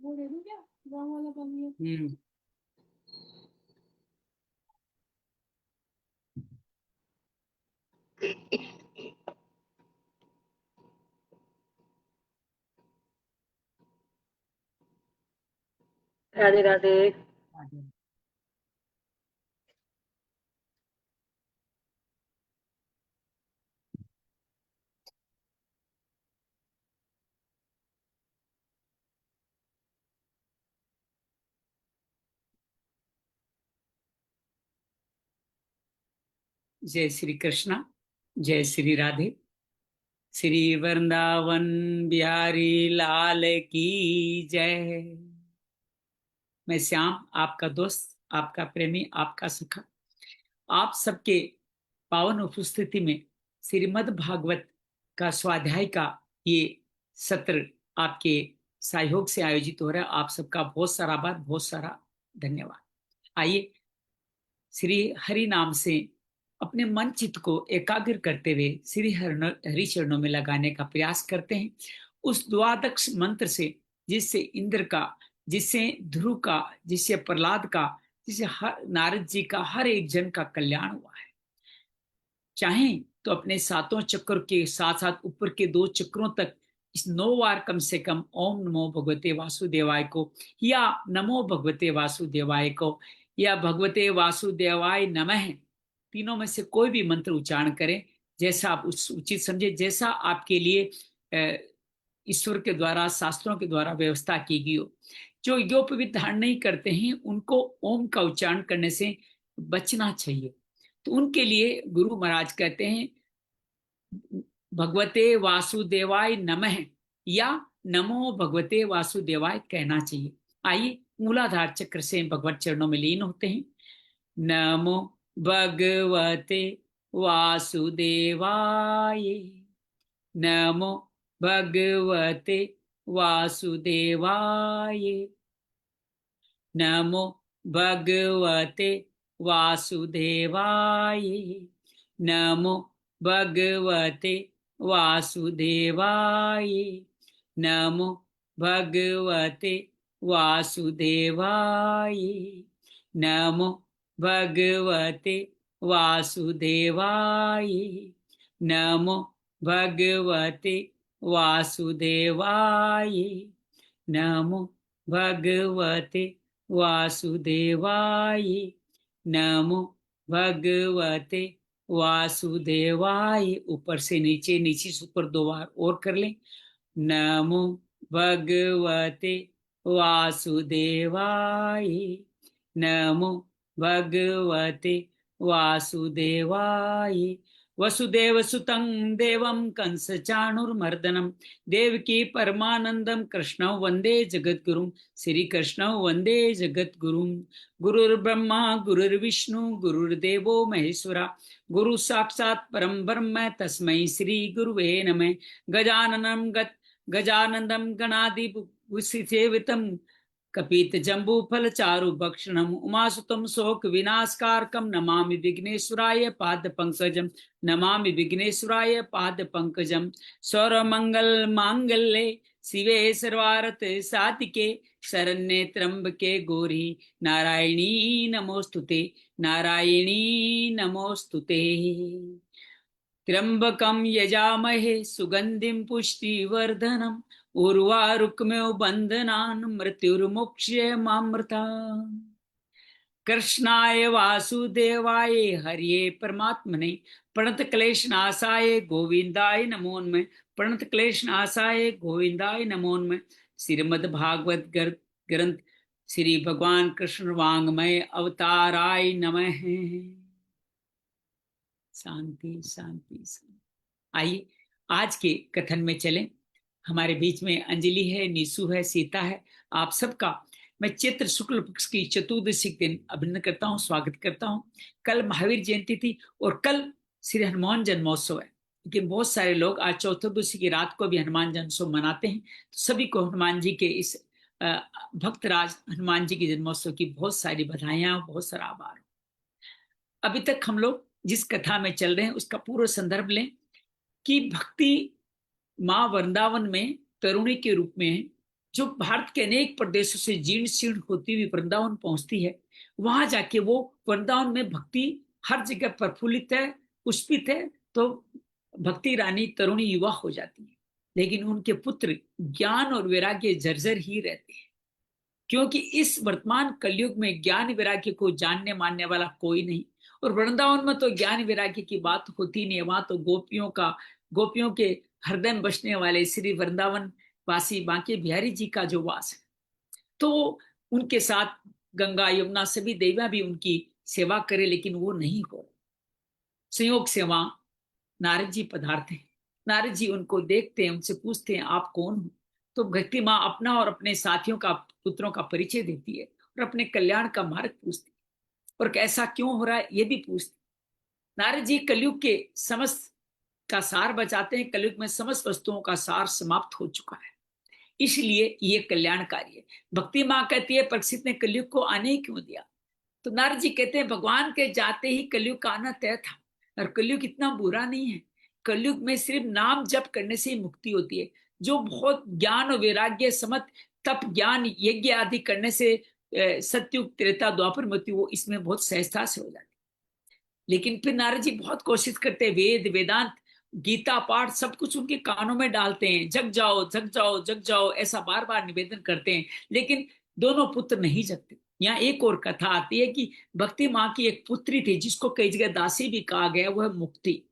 वो दे दूं क्या? गाँव वाला पानी है। राधे राधे। जय श्री कृष्णा, जय श्री राधे। श्री वृंदावन बिहारी लाल की जय। मैं श्याम, आपका दोस्त, आपका प्रेमी, आपका सखा, आप सबके पावन उपस्थिति में श्रीमद् भागवत का स्वाध्याय का ये सत्र आपके सहयोग से आयोजित हो रहा है। आप सबका बहुत सारा आभार, बहुत सारा धन्यवाद। आइए श्री हरि नाम से अपने मन चित्त को एकाग्र करते हुए श्री हरि चरणों में लगाने का प्रयास करते हैं। उस द्वादश मंत्र से जिससे इंद्र का, जिससे ध्रुव का, जिससे प्रहलाद का, जिससे हर नारद जी का, हर एक जन का कल्याण हुआ है। चाहें तो अपने सातों चक्र के साथ साथ ऊपर के 2 चक्रों तक इस 9 बार कम से कम ओम नमो भगवते वासुदेवाय को, या नमो भगवते वासुदेवाय को, या भगवते वासुदेवाय नमः, तीनों में से कोई भी मंत्र उच्चारण करें जैसा आप उचित समझे, जैसा आपके लिए ईश्वर के द्वारा, शास्त्रों के द्वारा व्यवस्था की गई हो। जो योपवीत धारण नहीं करते हैं उनको ओम का उच्चारण करने से बचना चाहिए। तो उनके लिए गुरु महाराज कहते हैं भगवते वासुदेवाय नमः या नमो भगवते वासुदेवाय कहना चाहिए। आइए मूलाधार चक्र से भगवत चरणों में लीन होते हैं। नमो भगवते वासुदेवाय, नमो भगवते वासुदेवाय, नमो भगवते वासुदेवाय, नमो भगवते वासुदेवाय, नमो भगवते वासुदेवाय, नमो भगवते वासुदेवाय, नमो भगवते वासुदेवाय, नमो भगवते वासुदेवाय, नमो भगवते वासुदेवाय। ऊपर से नीचे, नीचे से ऊपर 2 बार और कर लें। नमो भगवते वासुदेवाय, नमो भगवते वासुदेवाय। वसुदेव सुतं देवं कंस चाणुर्मर्दनम देवकी परमानंदम कृष्ण वंदे जगद्गुरुम। श्री कृष्ण वंदे जगद्गुरुम। गुरुर्ब्रह्मा गुरुर्विष्णु गुरुर्देवो महेश्वरा, गुरु साक्षात् परम ब्रह्म तस्मै श्री गुरुवे नमः। गजाननम गजानंदम गणाधिसेवितम कपित जम्बू फल चारु भक्षणम उमासुतम शोक विनाशकारकम नमामि विघ्नेश्वराय पाद पंकजम, नमामि विघ्नेश्वराय पाद पंकजम। सर्वमंगल मांगल्ये शिवे सर्वार्थ साधिके शरण्ये त्र्यंबके गौरी नारायणी नमोस्तुते, नारायणी नमोस्तुते। त्र्यंबकं यजामहे सुगंधिं पुष्टिवर्धनम् उर्वारुकमेव बंधनान् मृत्युर्मुक्षयमामृतात्। कृष्णाय वासुदेवाय हरिये परमात्मने प्रणत क्लेशनाशाय गोविंदाय नमोन्मः, प्रणत क्लेशनाशाय गोविंदाय नमोन्मः। श्रीमद्भागवत ग्रंथ श्री भगवान कृष्ण वांग्मय अवताराय नमः। शांति शांति शांति। आइए आज के कथन में चलें। हमारे बीच में अंजलि है, निशु है, सीता है। आप सबका मैं चैत्र शुक्ल पक्ष की चतुर्दशी के दिन अभिनंदन करता हूँ, स्वागत करता हूँ। कल महावीर जयंती थी और कल श्री हनुमान जन्मोत्सव है, लेकिन बहुत सारे लोग आज चतुर्दशी की रात को भी हनुमान जन्मोत्सव मनाते हैं। तो सभी को हनुमान जी के इस भक्तराज हनुमान जी की जन्मोत्सव की बहुत सारी बधाइयां, बहुत सारा आभार। अभी तक हम लोग जिस कथा में चल रहे हैं उसका पूरा संदर्भ लें कि भक्ति माँ वृंदावन में तरुणी के रूप में है जो भारत के अनेक प्रदेशों से जीर्ण शीर्ण होती हुई वृंदावन पहुंचती है, वहां जाके वो वृंदावन में भक्ति हर जगह प्रफुल्लित है, पुष्पित है, तो भक्ति रानी तरुणी युवा हो जाती है। लेकिन उनके पुत्र ज्ञान और वैराग्य जर्जर ही रहते हैं, क्योंकि इस वर्तमान कलयुग में ज्ञान वैराग्य को जानने मानने वाला कोई नहीं। और वृंदावन में तो ज्ञान वैराग्य की बात होती नहीं, वहां तो गोपियों के हृदय में बसने वाले श्री वृंदावन वासी बांके बिहारी जी का जो वास है, तो उनके साथ गंगा यमुना सभी देवियां भी उनकी सेवा करे, लेकिन वो नहीं हो। संयोग से वहां नारद जी पधारते हैं। नारद जी उनको देखते हैं, उनसे पूछते हैं आप कौन हो। तो भक्ति माँ अपना और अपने साथियों का, पुत्रों का परिचय देती है और अपने कल्याण का मार्ग पूछती है, और कैसा क्यों हो रहा है ये भी पूछती। नारद जी कलयुग के समस्त का सार बचाते हैं। कलयुग में समस्त वस्तुओं का सार समाप्त हो चुका है, इसलिए ये कल्याणकारी है। भक्ति माँ कहती है परीक्षित ने कलयुग को आने ही क्यों दिया। तो नारद जी कहते हैं भगवान के जाते ही कलयुग का आना तय था, और कलयुग इतना बुरा नहीं है। कलयुग में सिर्फ नाम जप करने से ही मुक्ति होती है। जो बहुत ज्ञान और वैराग्य समत तप ज्ञान यज्ञ आदि करने से सत्युग त्रेता द्वापर मृत्यु, वो इसमें बहुत सहजता से हो जाती है। लेकिन फिर नारद जी बहुत कोशिश करते हैं, वेद वेदांत गीता पाठ सब कुछ उनके कानों में डालते हैं, जग जाओ जग जाओ जग जाओ, ऐसा बार बार निवेदन करते हैं, लेकिन दोनों पुत्र नहीं जगते। यहाँ एक और कथा आती है कि भक्ति माँ की एक पुत्री थी जिसको कई जगह दासी भी कहा गया, वह मुक्ति।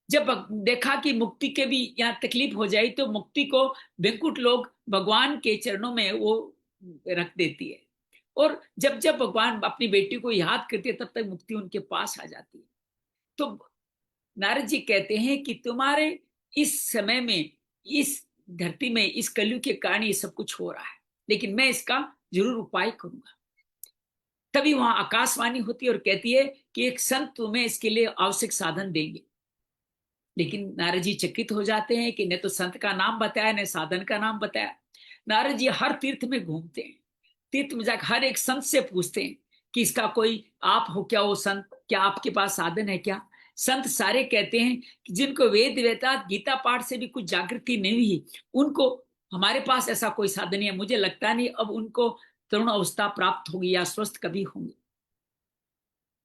जब देखा कि मुक्ति के भी यहाँ तकलीफ हो जाए, तो मुक्ति को वेंकुट लोग भगवान के चरणों में वो रख देती है, और जब जब भगवान अपनी बेटी को याद करती है तब तक मुक्ति उनके पास आ जाती है। तो नारद जी कहते हैं कि तुम्हारे इस समय में, इस धरती में, इस कलयुग के कारण ये सब कुछ हो रहा है, लेकिन मैं इसका जरूर उपाय करूंगा। तभी वहां आकाशवाणी होती है और कहती है कि एक संत तुम्हें इसके लिए आवश्यक साधन देंगे। लेकिन नारद जी चकित हो जाते हैं कि न तो संत का नाम बताया न साधन का नाम बताया। नारद जी हर तीर्थ में घूमते हैं, तीर्थ में जाकर हर एक संत से पूछते हैं कि इसका कोई आप हो क्या, वो संत, क्या आपके पास साधन है क्या। संत सारे कहते हैं कि जिनको वेद वेदांत गीता पाठ से भी कुछ जागृति नहीं हुई, उनको हमारे पास ऐसा कोई साधन नहीं है। मुझे लगता नहीं अब उनको तरुण अवस्था प्राप्त होगी या स्वस्थ कभी होंगे।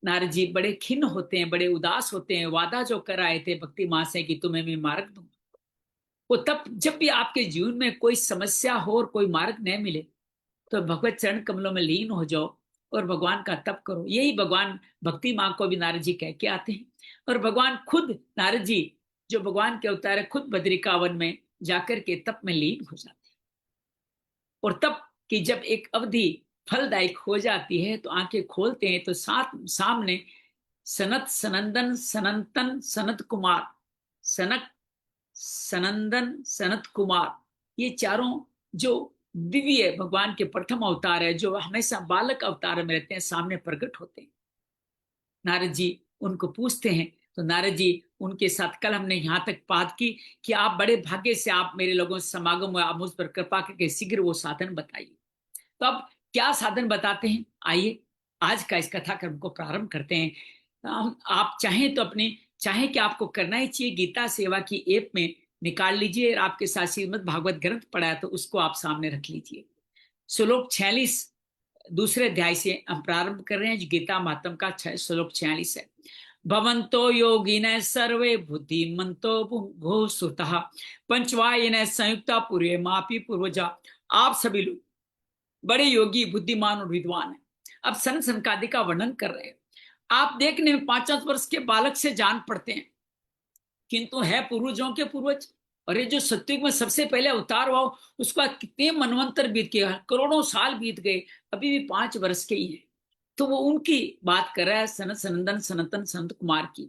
नारद जी बड़े खिन्न होते हैं, बड़े उदास होते हैं। वादा जो कराए थे भक्ति माँ से कि तुम्हें मैं मार्ग दूंगा, वो तब जब भी आपके जीवन में कोई समस्या हो और कोई मार्ग न मिले, तो भगवत चरण कमलों में लीन हो जाओ और भगवान का तप करो। यही भगवान भक्ति माँ को भी नारद जी कह के आते हैं। और भगवान खुद, नारद जी जो भगवान के अवतार है, खुद बद्रिकावन में जाकर के तप में लीन हो जाते हैं। और तप की जब एक अवधि फलदायक हो जाती है तो आंखें खोलते हैं तो सामने सनत सनंदन सनंतन सनत कुमार, सनक सनंदन सनत कुमार, ये चारों जो दिव्य भगवान के प्रथम अवतार है, जो हमेशा बालक अवतार में रहते हैं, सामने प्रकट होते हैं। नारद जी उनको पूछते हैं, तो नारद जी उनके साथ, कल हमने यहाँ तक बात की कि आप बड़े भाग्य से आप मेरे लोगों से समागम हुआ, आप मुझ पर कृपा करके शीघ्र वो साधन बताइए। तो अब क्या साधन बताते हैं, आइए आज का इस कथा क्रम को प्रारंभ करते हैं। आप चाहें तो चाहें कि आपको करना ही चाहिए, गीता सेवा की ऐप में निकाल लीजिए, और आपके साथ श्रीमद् भागवत ग्रंथ पढ़ा है तो उसको आप सामने रख लीजिए। श्लोक 46 दूसरे अध्याय से हम प्रारंभ कर रहे हैं, जो गीता महात्म का श्लोक 46 है। भवन्तो योगिन सर्वे बुद्धिमन्तो भूसुतः पंचवायन संयुक्ता पूर्वे मापी पूर्वजा। आप सभी लोग बड़े योगी, बुद्धिमान और विद्वान है। अब सन सनकादि का वर्णन कर रहे हैं। आप देखने में 5 वर्ष के बालक से जान पड़ते हैं, किंतु है पूर्वजों के पूर्वज। और ये जो सत्युग में सबसे पहले अवतार हुआ, उसका कितने मनवंतर बीत गया, करोड़ों साल बीत गए, अभी भी 5 वर्ष के ही है। तो वो उनकी बात कर रहा है, सनत सनंदन सनातन संत कुमार की।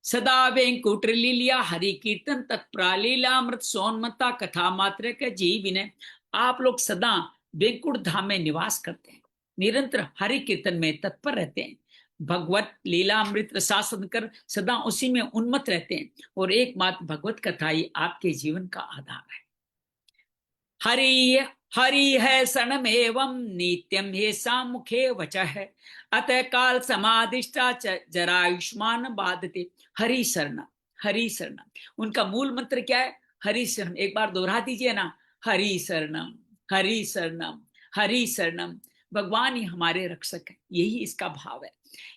सदा वेंकुट लीलिया हरि कीर्तन तत्प्रालीला अमृत सोनमता कथा मात्र के जीव विनय। आप लोग सदा वेंकुट धाम में निवास करते हैं, निरंतर हरि कीर्तन में तत्पर रहते हैं, भगवत लीला अमृत रसास्वादन कर सदा उसी में उन्मत्त रहते हैं, और एकमात्र भगवत कथा ही आपके जीवन का आधार है। हरि हरि है शरणम एवं नित्यम हे सामुखे वच है, अतः काल समाधिष्टा जरायुष्मान बाधते। हरि शरण, हरि शरण, उनका मूल मंत्र क्या है, हरि शरण। एक बार दोहरा दीजिए ना, हरि शरणम हरि शरणम, हरि शरणम। भगवान ही हमारे रक्षक है, यही इसका भाव है।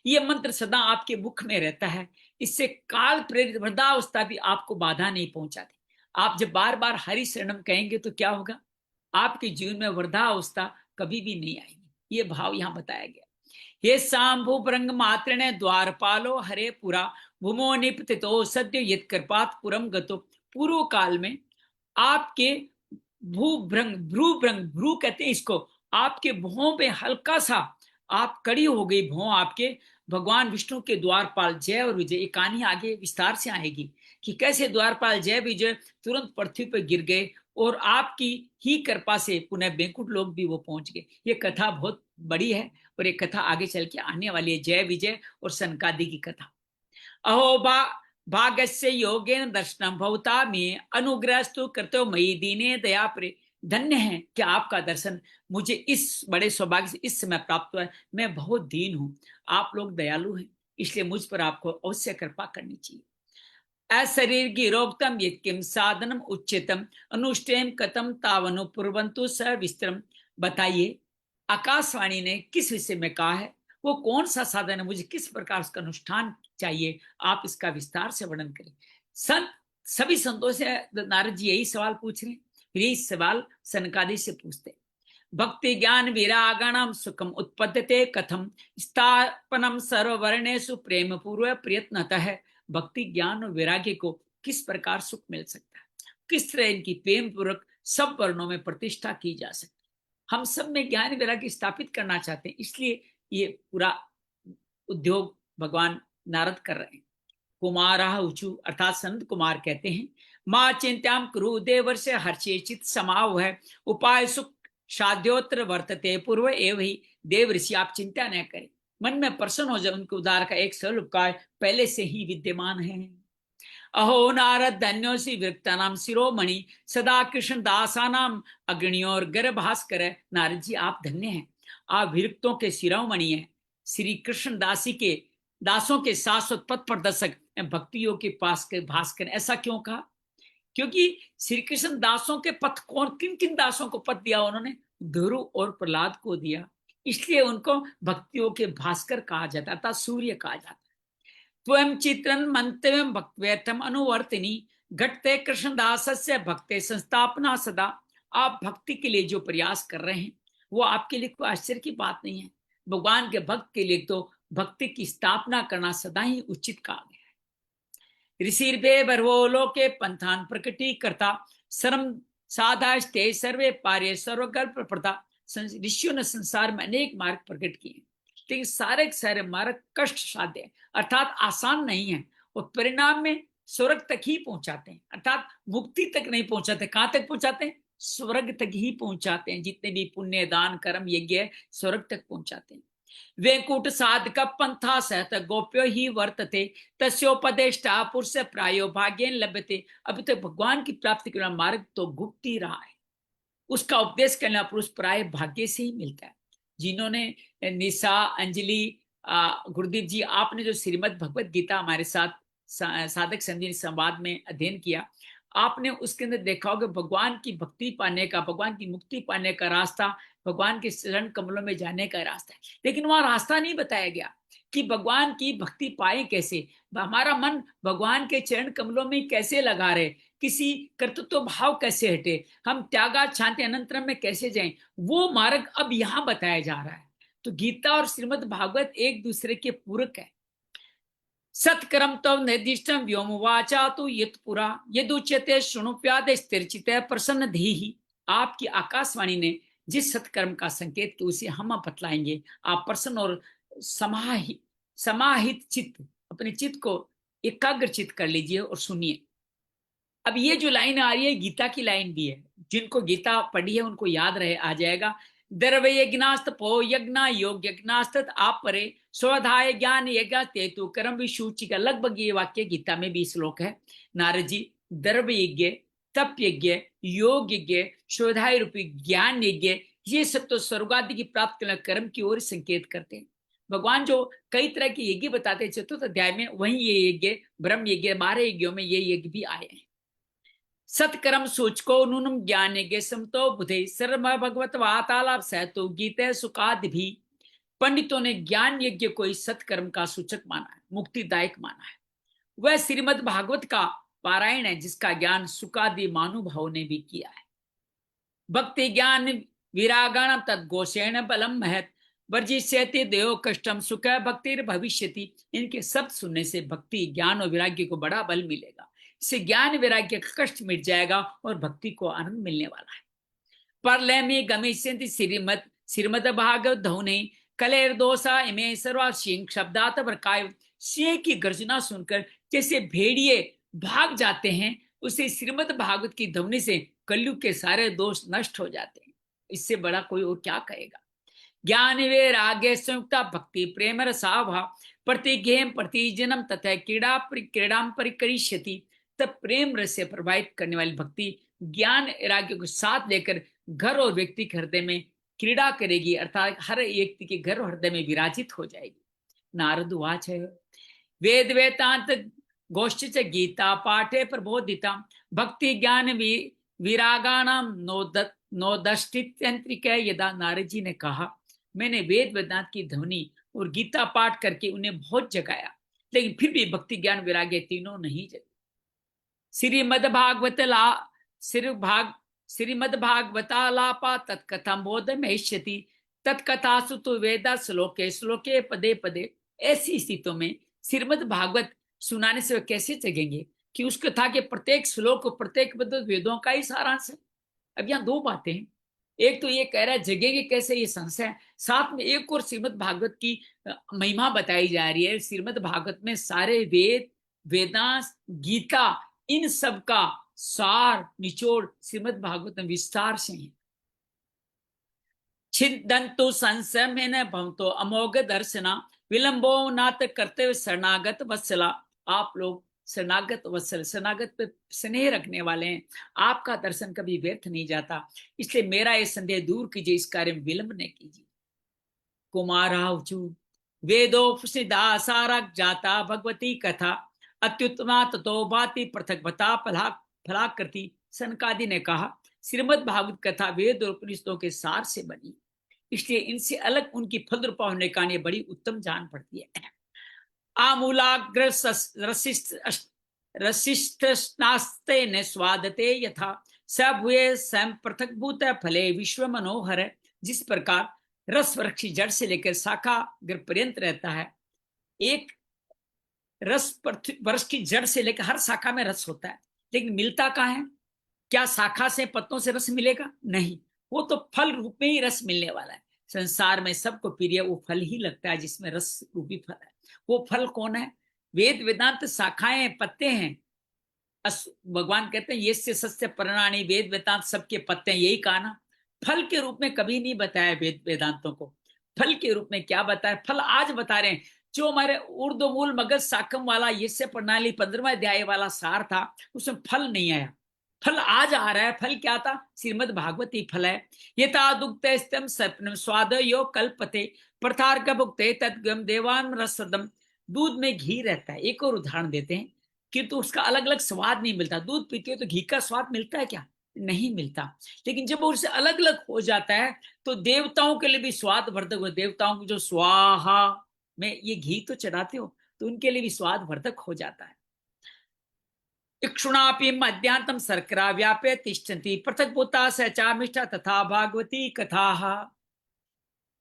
ये मंत्र सदा आपके मुख में रहता है, इससे काल प्रेरित वृद्धावस्था भी आपको बाधा नहीं पहुंचाती। आप जब बार बार हरि शरणम कहेंगे तो क्या होगा, आपके जीवन में वृद्धावस्था कभी भी नहीं आएगी। ये भाव यहाँ बताया गया। हे सांभु ब्रंग मात्रेण द्वारपालो हरे पुरा भूमो निपतितो सद्य यत् कृपात पुरम गतो। पूर्व काल में आपके भ्रू कहते हैं इसको, आपके भुवों पे हल्का सा आप कड़ी हो गई भुवों आपके, भगवान विष्णु के द्वारपाल जय और विजय। ये कहानी आगे विस्तार से आएगी कि कैसे द्वारपाल जय विजय तुरंत पृथ्वी पर गिर गए और आपकी ही कृपा से पुनः बैंकुट लोक भी वो पहुंच गए। ये कथा बहुत बड़ी है और ये कथा आगे चल के आने वाली है, जय विजय और सनकादि की कथा। अहो भागस्य योगेन दर्शनम भवता में अनुग्रहस्तु कृतो मयि दीने दया प्रे। धन्य है कि आपका दर्शन मुझे इस बड़े सौभाग्य से इस समय प्राप्त हुआ है। मैं बहुत दीन हूं, आप लोग दयालु हैं, इसलिए मुझ पर आपको अवश्य कृपा करनी चाहिए। अशरीर गिरोक्तम यत्किम साधनम उच्चतम अनुष्ठेम कतम तावनु पूर्वंतु स विस्तरम। बताइए आकाशवाणी ने किस विषय में कहा है, वो कौन सा साधन है, मुझे किस प्रकार उसका अनुष्ठान चाहिए, आप इसका विस्तार से वर्णन करें। संत सभी संतों से नारद जी यही सवाल पूछ रहे हैं, फिर यही सवाल सनकादि से पूछते। भक्ति ज्ञान विरागणम सुखम उत्पद्यते कथम स्थापनम सर्ववर्णेषु प्रेम पूर्व प्रयत्नतः। भक्ति ज्ञान और वैराग्य को किस प्रकार सुख मिल सकता है, किस तरह इनकी प्रेम पूर्वक सब वर्णों में प्रतिष्ठा की जा सकती है। हम सब में ज्ञान वैराग्य स्थापित करना चाहते हैं, इसलिए ये पूरा उद्योग भगवान नारद कर रहे हैं। कुमारः ऊचु अर्थात संत कुमार कहते हैं, मां चिंत्याम कुरु देवर्षे हर्षेचित समाव है उपाय सुख साध्योत्र वर्तते पूर्व एव ही। देव ऋषि आप चिंता न करें, मन में प्रसन्न हो जाए, उनके उद्धार का एक सरल उपाय पहले से ही विद्यमान है। अहो नारद धन्योसी विरक्तानाम शिरोमणि सदा कृष्ण दासानाम अग्रणियोर गर्भास्कर। नारद जी आप धन्य हैं, आप विरक्तों के शिरोमणि हैं, श्री कृष्ण दासी के दासों के शाश्वत पथ प्रदर्शक भक्तियों के पास के भास्कर। ऐसा क्यों कहा, क्योंकि श्री कृष्ण दासों के पथ कौन, किन किन दासों को पथ दिया उन्होंने, ध्रुव और प्रहलाद को दिया, इसलिए उनको भक्तियों के भास्कर कहा जाता था, सूर्य कहा जाता। त्वं चित्रन मंतव्य भक्त्यर्थम अनुवर्तिनी घटते कृष्णदास से भक्ते संस्थापना सदा। आप भक्ति के लिए जो प्रयास कर रहे हैं वो आपके लिए कोई आश्चर्य की बात नहीं है। भगवान के भक्त के लिए तो भक्ति की स्थापना करना सदा ही उचित कहा गया है। ऋषिर्भे बर्वो लोके पंथान प्रकटी करता सर्व साधास्ते सर्वे पार्य सर्वकल्प प्रदा। ऋषियों ने संसार में अनेक मार्ग प्रकट किए, लेकिन सारे मार्ग कष्ट साध्य है, अर्थात आसान नहीं है, और परिणाम में स्वर्ग तक ही पहुंचाते हैं, अर्थात मुक्ति तक नहीं पहुंचाते। कहां तक पहुंचाते हैं, स्वर्ग तक ही पहुंचाते हैं। जितने भी पुण्य दान कर्म यज्ञ है स्वर्ग तक पहुंचाते हैं। वैकुंठ साधक पंथा सहत गोप्यो ही वर्तते तस्योपदेष्टा पुरुष प्रायो भाग्येन लभ्यते। अभी तक भगवान की प्राप्ति के मार्ग तो गुप्त ही रहा है, उसका उपदेश करना पुरुष प्राय भाग्य से ही मिलता है। जिन्होंने निशा अंजलि गुरुदेव जी आपने जो श्रीमद् भगवत गीता हमारे साथ साधक संजीवनी संवाद में अध्ययन किया, आपने उसके अंदर देखा होगा भगवान की भक्ति पाने का, भगवान की मुक्ति पाने का रास्ता भगवान के चरण कमलों में जाने का रास्ता है। लेकिन वहां रास्ता नहीं बताया गया कि भगवान की भक्ति पाए कैसे, हमारा मन भगवान के चरण कमलों में कैसे लगा रहे, किसी कर्तृत्व भाव कैसे हटे, हम त्यागा शांति अनंतरम में कैसे जाएं, वो मार्ग अब यहाँ बताया जा रहा है। तो गीता और श्रीमद् भागवत एक दूसरे के पूरक है। सत्कर्म तो निर्दिष्टम व्योम वाचा तो यत्पुरा यदुच्यते शृणुप्याद स्थिरचित प्रसन्न धीहि। आपकी आकाशवाणी ने जिस सत्कर्म का संकेत किया उसे हम बतलाएंगे। आप प्रसन्न और समाहित चित्त, अपने चित्त को एकाग्र चित्त कर लीजिए और सुनिए। अब ये जो लाइन आ रही है गीता की लाइन भी है, जिनको गीता पढ़ी है उनको याद रहे आ जाएगा। द्रव्य यज्ञास्त पो यज्ञ योग यज्ञास्त आप परे स्वधाय ज्ञान यज्ञ तेतु कर्म विशुचि का लगभग ये वाक्य गीता में भी श्लोक है। नारद जी द्रव्य यज्ञ, तप यज्ञ, योग यज्ञ, स्वधाय रूपी ज्ञान यज्ञ, ये सब तो स्वर्गादि की प्राप्त कर्म की ओर संकेत करते हैं। भगवान जो कई तरह के यज्ञ बताते चतुर्थ अध्याय में, वहीं ये यज्ञ ब्रह्म यज्ञ 12 यज्ञों में ये यज्ञ भी आए हैं। सत्कर्म सूचको नूनम ज्ञान समतो बुधे सर्व भगवत वातालाप सहतो गीते सुखादि भी। पंडितों ने ज्ञान यज्ञ को इस सत्कर्म का सूचक माना है, मुक्तिदायक माना है। वह श्रीमद् भागवत का पारायण है जिसका ज्ञान सुखादि महानुभाव ने भी किया है। भक्ति ज्ञान विरागण तद्घोषेण बलम महत वर्जिष्यति देव कष्टम सुख भक्तिर भविष्यति। इनके शब्द सुनने से भक्ति ज्ञान और वैराग्य को बड़ा बल मिलेगा। इससे ज्ञान वैराग्य का कष्ट मिट जाएगा और भक्ति को आनंद मिलने वाला है। परलय में गमिष्यन्ति श्रीमद् भागवत धौने कलेर्दोषा इमे सर्वा सिंह शब्दात वर्काय। सिंह की गर्जना सुनकर जैसे भेड़िए भाग जाते हैं, उसे श्रीमद् भागवत की ध्वनि से कलयुग के सारे दोष नष्ट हो जाते हैं। इससे बड़ा कोई और क्या कहेगा। ज्ञान वैराग्य संयुक्ता भक्ति प्रेम रसाभा प्रतिज्ञेम प्रतिजनम तथा क्रीड़ा परिकरिष्यति। तब प्रेम रस से प्रभावित करने वाली भक्ति ज्ञान वैराग्य को साथ लेकर घर और व्यक्ति के हृदय में क्रीड़ा करेगी, अर्थात हर व्यक्ति के घर और हृदय में विराजित हो जाएगी। नारद उवाच है वेद वेदांत गोष्ठ च गीता पाठे प्रबोधिता भक्ति ज्ञान विरागाणाम नोदष्टित्यंत्रिक। यदा नारद जी ने कहा, मैंने वेद वेदांत की ध्वनि और गीता पाठ करके उन्हें बहुत जगाया, लेकिन फिर भी भक्ति ज्ञान वैराग्य तीनों नहीं जगे। श्रीमद्भागवतालापा तत्कथम बोधमहिष्यति तत्कथासु तो वेदा श्लोके श्लोके पदे पदे। ऐसी स्थितियों में श्रीमद् भागवत सुनाने से वे कैसे जगेंगे कि उस कथा के प्रत्येक श्लोक प्रत्येक पद वेदों का ही सारांश है। अब यहाँ दो बातें हैं, एक तो ये कह रहा है जगेंगे कैसे, ये संशय है। साथ में एक और श्रीमद् भागवत की महिमा बताई जा रही है। श्रीमद् भागवत में सारे वेद वेदांत गीता इन सब का सार निचोड़ श्रीमद् भागवत में विस्तार से है। छिदंतु संशयमेन भवतो अमोघ दर्शना विलंबो नात कर्तव्य शरणागत वत्सला। आप लोग शरणागत वत्सल, शरणागत पे स्नेह रखने वाले हैं, आपका दर्शन कभी व्यर्थ नहीं जाता, इसलिए मेरा ये संदेह दूर कीजिए, इस कार्य में विलंब न कीजिए। कुमारावचु वेदोपनिषदा सारक जाता भगवती कथा अत्युत्तमा ततो भाति पृथक भता फलाकृति। सनकादि ने कहा, श्रीमद् भागवत कथा वेद और उपनिषदों के सार से बनी, इसलिए इनसे अलग उनकी फल रूपा होने का ये बड़ी उत्तम जान पड़ती है। आमूलाग्र रसिष्ठनास्ते न स्वादते यथा सब हुए स्वयं पृथक भूत फले विश्व मनोहर। जिस प्रकार रस वृक्ष जड़ से लेकर शाखा पर्यंत रहता है, एक रस वृक्ष की जड़ से लेकर हर शाखा में रस होता है, लेकिन मिलता कहाँ है? क्या शाखा से पत्तों से रस मिलेगा? नहीं, वो तो फल रूप में ही रस मिलने वाला है। संसार में सबको प्रिय वो फल ही लगता है जिसमें रस रूपी फल है। वो फल कौन है? वेद वेदांत शाखाएं पत्ते हैं। भगवान कहते हैं ये सस्य पर्णानि, वेद वेदांत सबके पत्ते हैं, यही कहा ना। फल के रूप में कभी नहीं बताया वेद वेदांतों को। फल के रूप में क्या बताया? फल आज बता रहे हैं। जो हमारे ऊर्ध्व मूल मगज साकम वाला यस्य प्रणाली 15वां अध्याय वाला सार था, उसमें फल नहीं आया। फल आज आ रहा है। फल क्या था? श्रीमद् भागवती फल है। यथा दुग्धे स्तम सपनम स्वाद यो कल्पते प्रथार्क भुक्ते तद्गम देवान रसदम। दूध में घी रहता है। एक और उदाहरण देते हैं, किंतु उसका अलग अलग स्वाद नहीं मिलता। दूध पीते हो तो घी का स्वाद मिलता है क्या? नहीं मिलता। लेकिन जब उससे अलग अलग हो जाता है तो देवताओं के लिए भी स्वाद वर्धक हो। देवताओं को जो स्वाहा में ये घी तो चढ़ाते हो तो उनके लिए भी स्वाद वर्धक हो जाता है। इक्षुणापि मध्यांतम शर्करा व्यापे तिष्ठन्ति पृथक भूता सचामिष्ठा तथा भागवती कथा।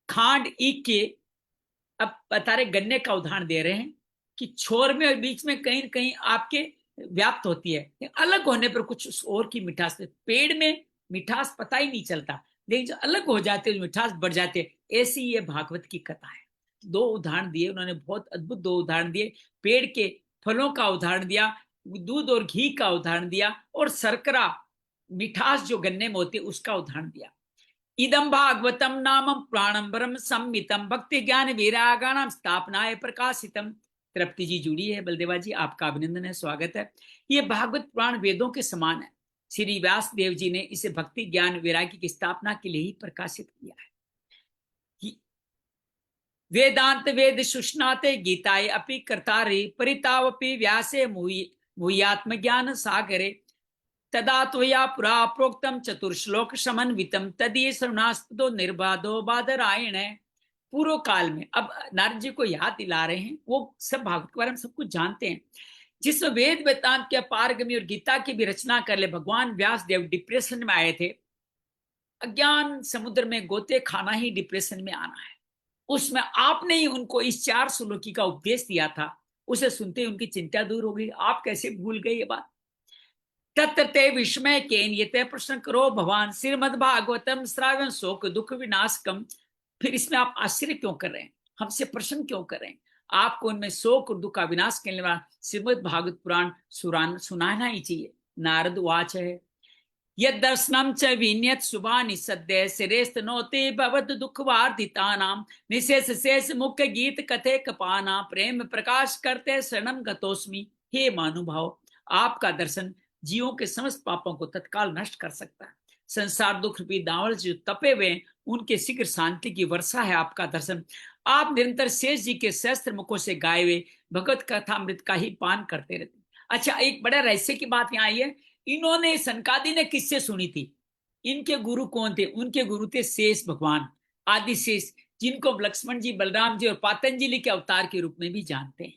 खांड ईख के, अब बता रहे गन्ने का उदाहरण दे रहे हैं कि छोर में और बीच में कहीं कहीं आपके व्याप्त होती है, अलग होने पर कुछ और की मिठास। पेड़ में मिठास पता ही नहीं चलता, लेकिन जो अलग हो जाते हैं मिठास बढ़ जाते हैं। ऐसी ये भागवत की कथा है। दो उदाहरण दिए उन्होंने, बहुत अद्भुत दो उदाहरण दिए। पेड़ के फलों का उदाहरण दिया, दूध और घी का उदाहरण दिया, और शर्करा मिठास जो गन्ने में होती है उसका उदाहरण दिया। इदम भागवतम नामम प्राणंबरम संमितम भक्ति ज्ञान विरागाणाम स्थापनाय प्रकाशितम। तृप्ति जी जुड़ी है। बलदेवा जी आपका अभिनंदन है, स्वागत है। ये भागवत पुराण वेदों के समान है। श्री व्यास देव जी ने इसे भक्ति ज्ञान वैराग्य की स्थापना के लिए ही प्रकाशित किया है। वेदांत वेद सुष्णाते गीताय अपि कर्तारे परितावपि व्यासे मुह्यात्म ज्ञान सागरे तदा त्वया पुरा प्रोक्तम चतुर्श्लोक समन्वितम तदीय श्रवणास्पदो निर्बाधो बादरायण। पूर्व काल में, अब नारद जी को याद दिला रहे हैं, वो सब भागवत के बारे में सब कुछ जानते हैं। जिसमें वेद वेदांत के पारगमी और गीता की भी रचना कर ले भगवान व्यास देव डिप्रेशन में आए थे। अज्ञान समुद्र में गोते खाना ही डिप्रेशन में आना है। उसमें आपने ही उनको इस 4 श्लोकी का उपदेश दिया था। उसे सुनते ही उनकी चिंता दूर हो गई। आप कैसे भूल गए ये बात? तत्र ते विस्मय केन ये ते प्रश्न करो भगवान श्रीमद् भागवतम श्रावण शोक दुख विनाशकम। फिर इसमें आप आश्चर्य क्यों कर रहे हैं? हमसे प्रश्न क्यों कर रहे हैं? आपको उनमें शोक और दुख का विनाश करने वाला श्रीमद् भागवत पुराण सुनाना ही चाहिए। नारद वाच है यद दर्शनम च विन्यत शुभानि सद्य सिरेस्तनोते भवत दुख वार्धितानाम निशेष शेष मुख्य गीत कथे कपाना प्रेम प्रकाश करते शरणम गतोस्मि। हे मानुभाव, आपका दर्शन जीवों के समस्त पापों को तत्काल नष्ट कर सकता है। संसार दुख रूपी दावल जो तपे हुए उनके शीघ्र शांति की वर्षा है आपका दर्शन। आप निरंतर शेष जी के सहस्त्र मुखों से गाए हुए भगवत कथामृत का ही पान करते रहते। अच्छा, एक बड़ा रहस्य की बात यहाँ आई है। इन्होंने सनकादि ने किससे सुनी थी? इनके गुरु कौन थे? उनके गुरु थे शेष भगवान, आदि शेष, जिनको लक्ष्मण जी, बलराम जी और पातंजलि के अवतार के रूप में भी जानते हैं।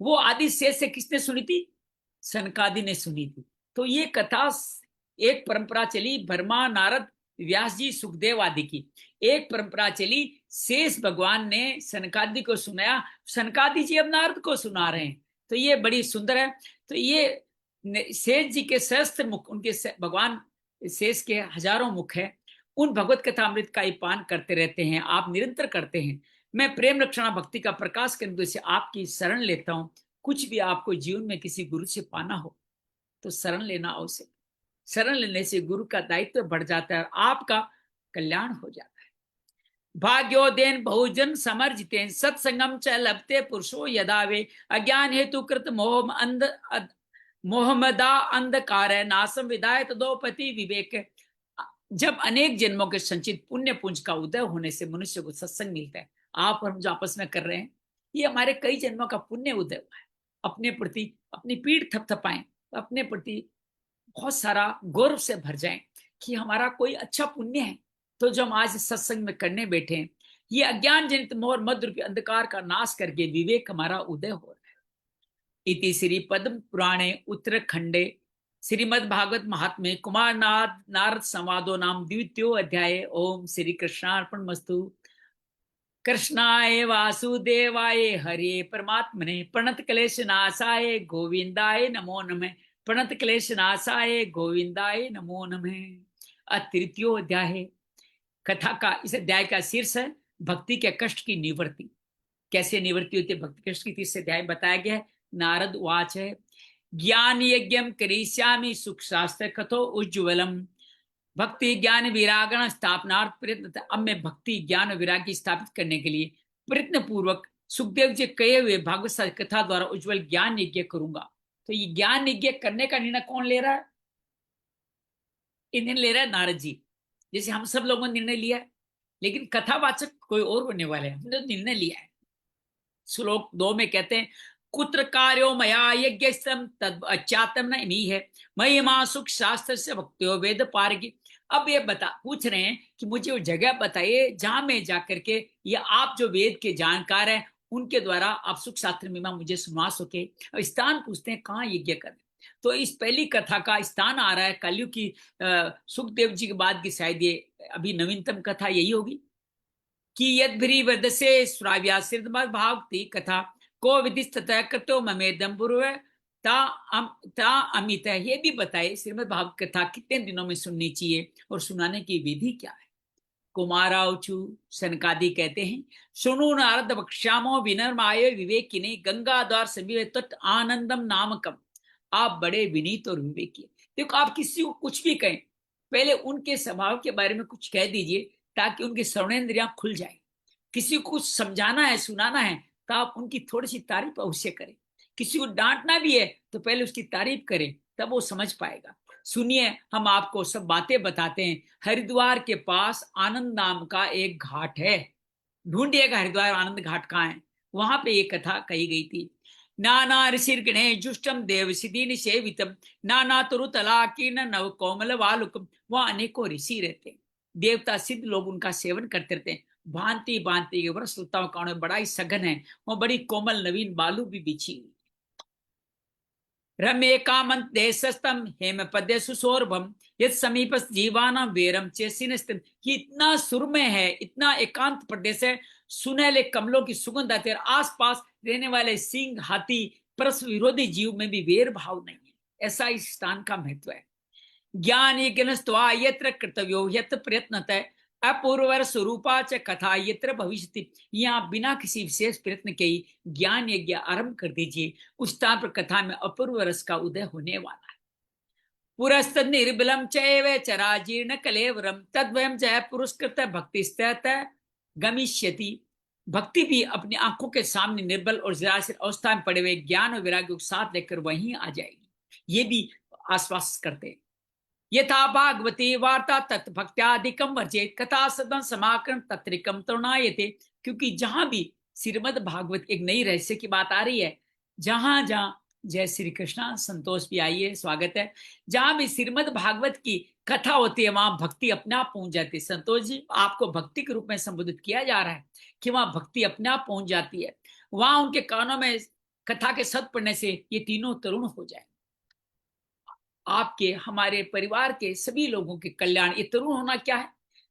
वो आदि शेष से किसने सुनी थी? सनकादि ने सुनी थी। तो ये कथा एक परंपरा चली, ब्रह्मा, नारद, व्यास जी, सुखदेव आदि की एक परंपरा चली। शेष भगवान ने सनकादि को सुनाया, सनकादि जी अब नारद को सुना रहे हैं। तो ये बड़ी सुंदर है। तो ये शेष जी के सहस्त्र मुख, उनके भगवान शेष के हजारों मुख है, उन भगवत कथा अमृत का ही पान करते रहते हैं। आप निरंतर करते हैं। मैं प्रेम रक्षणा भक्ति का प्रकाश केंद्र से आपकी शरण लेता हूं। कुछ भी आपको जीवन में किसी गुरु से पाना हो तो शरण लेना आवश्यक। शरण लेने से गुरु का दायित्व बढ़ जाता है, आपका कल्याण हो जाता है। भाग्योदेन बहुजन समर्जितेन सत्संगम च लभते पुरुषो यदा वे अज्ञान हेतु कृत मोहम्मदा अंधकार है नासम विदाय तदोपति विवेक। जब अनेक जन्मों के संचित पुण्य पुंज का उदय होने से मनुष्य को सत्संग मिलता है। आप और हम जो आपस में कर रहे हैं, ये हमारे कई जन्मों का पुण्य उदय हुआ है। अपने प्रति अपनी पीठ थपथपाएं, अपने प्रति बहुत सारा गौरव से भर जाएं कि हमारा कोई अच्छा पुण्य है। तो जो हम आज सत्संग में करने बैठे हैं, ये अज्ञान जनित मोह और मद रूपी अंधकार का नाश करके विवेक हमारा उदय हो रहा है। इति श्री पद्म पुराणे उत्तरखंडे श्रीमद् भागवत महात्म्ये कुमार नारद संवादो नाम द्वितीयो अध्याय। ओम श्री कृष्णार्पणमस्तु। कृष्णाय वासुदेवाय हरे परमात्मने प्रणत क्लेश नाशाय गोविंदाय नमो नमः। प्रणत क्लेश नाशाय गोविंदाय नमो नमः। तृतीयो अध्याय कथा का, इस अध्याय का शीर्ष है भक्ति के कष्ट की निवृत्ति। कैसे निवृत्ति होती है भक्ति कष्ट की, तीसरे अध्याय बताया गया है। नारद वाच है ज्ञान यज्ञम करिष्यामि सुख शास्त्र कथो उज्ज्वलम। भक्ति ज्ञान विरागण स्थापनार्थ प्रयत्न। अब मैं भक्ति ज्ञान विराग की स्थापित करने के लिए प्रयत्न पूर्वक सुखदेव जी कहे हुए भागवत कथा द्वारा उज्ज्वल ज्ञान यज्ञ करूंगा। तो ये ज्ञान यज्ञ करने का निर्णय कौन ले रहा है? ये निर्णय ले रहा है नारद जी। जैसे हम सब लोगों ने निर्णय लिया है, लेकिन कथावाचक कोई और होने वाले हैं। हमने निर्णय लिया है। श्लोक 2 में कहते हैं कुत्र कार्यो मया यज्ञ तद अचातम न इमी है महिमा सुख शास्त्र से भक्तियों वेद पारगी। अब ये पूछ रहे हैं कि मुझे वो जगह बताइए जहां मैं जाकर के ये आप जो वेद के जानकार हैं उनके द्वारा आप सुख शास्त्र महिमा मुझे सुना सके। स्थान पूछते हैं कहाँ यज्ञ करें। तो इस पहली कथा का स्थान आ रहा है कलयुग की सुखदेव जी के बाद की शायद ये अभी नवीनतम कथा यही होगी कि यद्भिरी वदसे श्राव्या श्रीमद् भागवती कथा को विधिस्ततः कृतो ममेदम पूर्व ता अमित है। ये भी बताए श्रीमद् भागवत कथा कितने दिनों में सुननी चाहिए और सुनाने की विधि क्या है। कुमाराउचु सनकादि कहते हैं सुनु नारद वक्ष्यामो विनम्राय विवेकिने गंगा द्वार समीप तत् आनंदम नामकम। आप बड़े विनीत और विवेकी। देखो, आप किसी को कुछ भी कहें, पहले उनके स्वभाव के बारे में कुछ कह दीजिए ताकि उनकी श्रवणेन्द्रियां खुल जाए। किसी को कुछ समझाना है, सुनाना है, तो आप उनकी थोड़ी सी तारीफ अवश्य करें। किसी को डांटना भी है तो पहले उसकी तारीफ करें, तब वो समझ पाएगा। सुनिए, हम आपको सब बातें बताते हैं। हरिद्वार के पास आनंद नाम का एक घाट है। ढूंढिएगा हरिद्वार आनंद घाट कहाँ है। वहां पे एक कथा कही गई थी। नाना ऋषिर्गणे जुष्टम देव सिद्धि निषेवितम नाना तरुतलाकीर्ण नव कोमल वालुकम। वहां अनेकों ऋषि रहते हैं, देवता सिद्ध लोग उनका सेवन करते रहते हैं। भांति भांति के वर्ष लताओं का बड़ा ही सघन है, वो बड़ी कोमल नवीन बालू भी बिछी हुई। रम्ये कामंत देशस्तम हेम पद्य सुशोरभम यद समीप जीवाना वेरम चेसिनस्तम। ये इतना सुरमय है, इतना एकांत प्रदेश है, सुनहले कमलों की सुगंध आती है। आसपास रहने वाले सिंह, हाथी, परस्पर विरोधी जीव में भी वेर भाव नहीं है। ऐसा इस स्थान का महत्व है। ज्ञान यज्ञस्त्वा यत्र कर्तव्यो यत्र प्रयत्नतः अपूर्वर स्वरूपा च कथा यत्र भविष्यति। यहाँ बिना किसी विशेष प्रयत्न के ही ज्ञान यज्ञ आरंभ कर दीजिए, उस स्थान पर कथा में अपूर्व रस का उदय होने वाला है। पुरस्तद निर्बलम चैव चराजीर्ण कलेवरम तद्वयम जय पुरस्कृत भक्तिस्तत गमिष्यति। भक्ति भी अपनी आंखों के सामने निर्बल और जराशीर अवस्था में पड़े हुए ज्ञान और वैराग्य को साथ लेकर वहीं आ जाएगी। ये भी आश्वासन करते हैं। यथा भागवती वार्ता तत् भक्त्याधिकम वर्जेत कथा सदन समाकरण तत्रिकम तरुणायते। क्योंकि जहां भी श्रीमद् भागवत एक नई रहस्य की बात आ रही है, जहां जहां, जय श्री कृष्णा, संतोष भी आइए, स्वागत है। जहां भी श्रीमद् भागवत की कथा होती है वहां भक्ति अपने आप पहुंच जाती है। संतोष जी, आपको भक्ति के रूप में संबोधित किया जा रहा है कि वहां भक्ति अपने आप पहुंच जाती है। वहां उनके कानों में कथा के सत पढ़ने से ये तीनों तरुण हो जाए। आपके, हमारे परिवार के सभी लोगों के कल्याण। ये तरुण होना क्या है?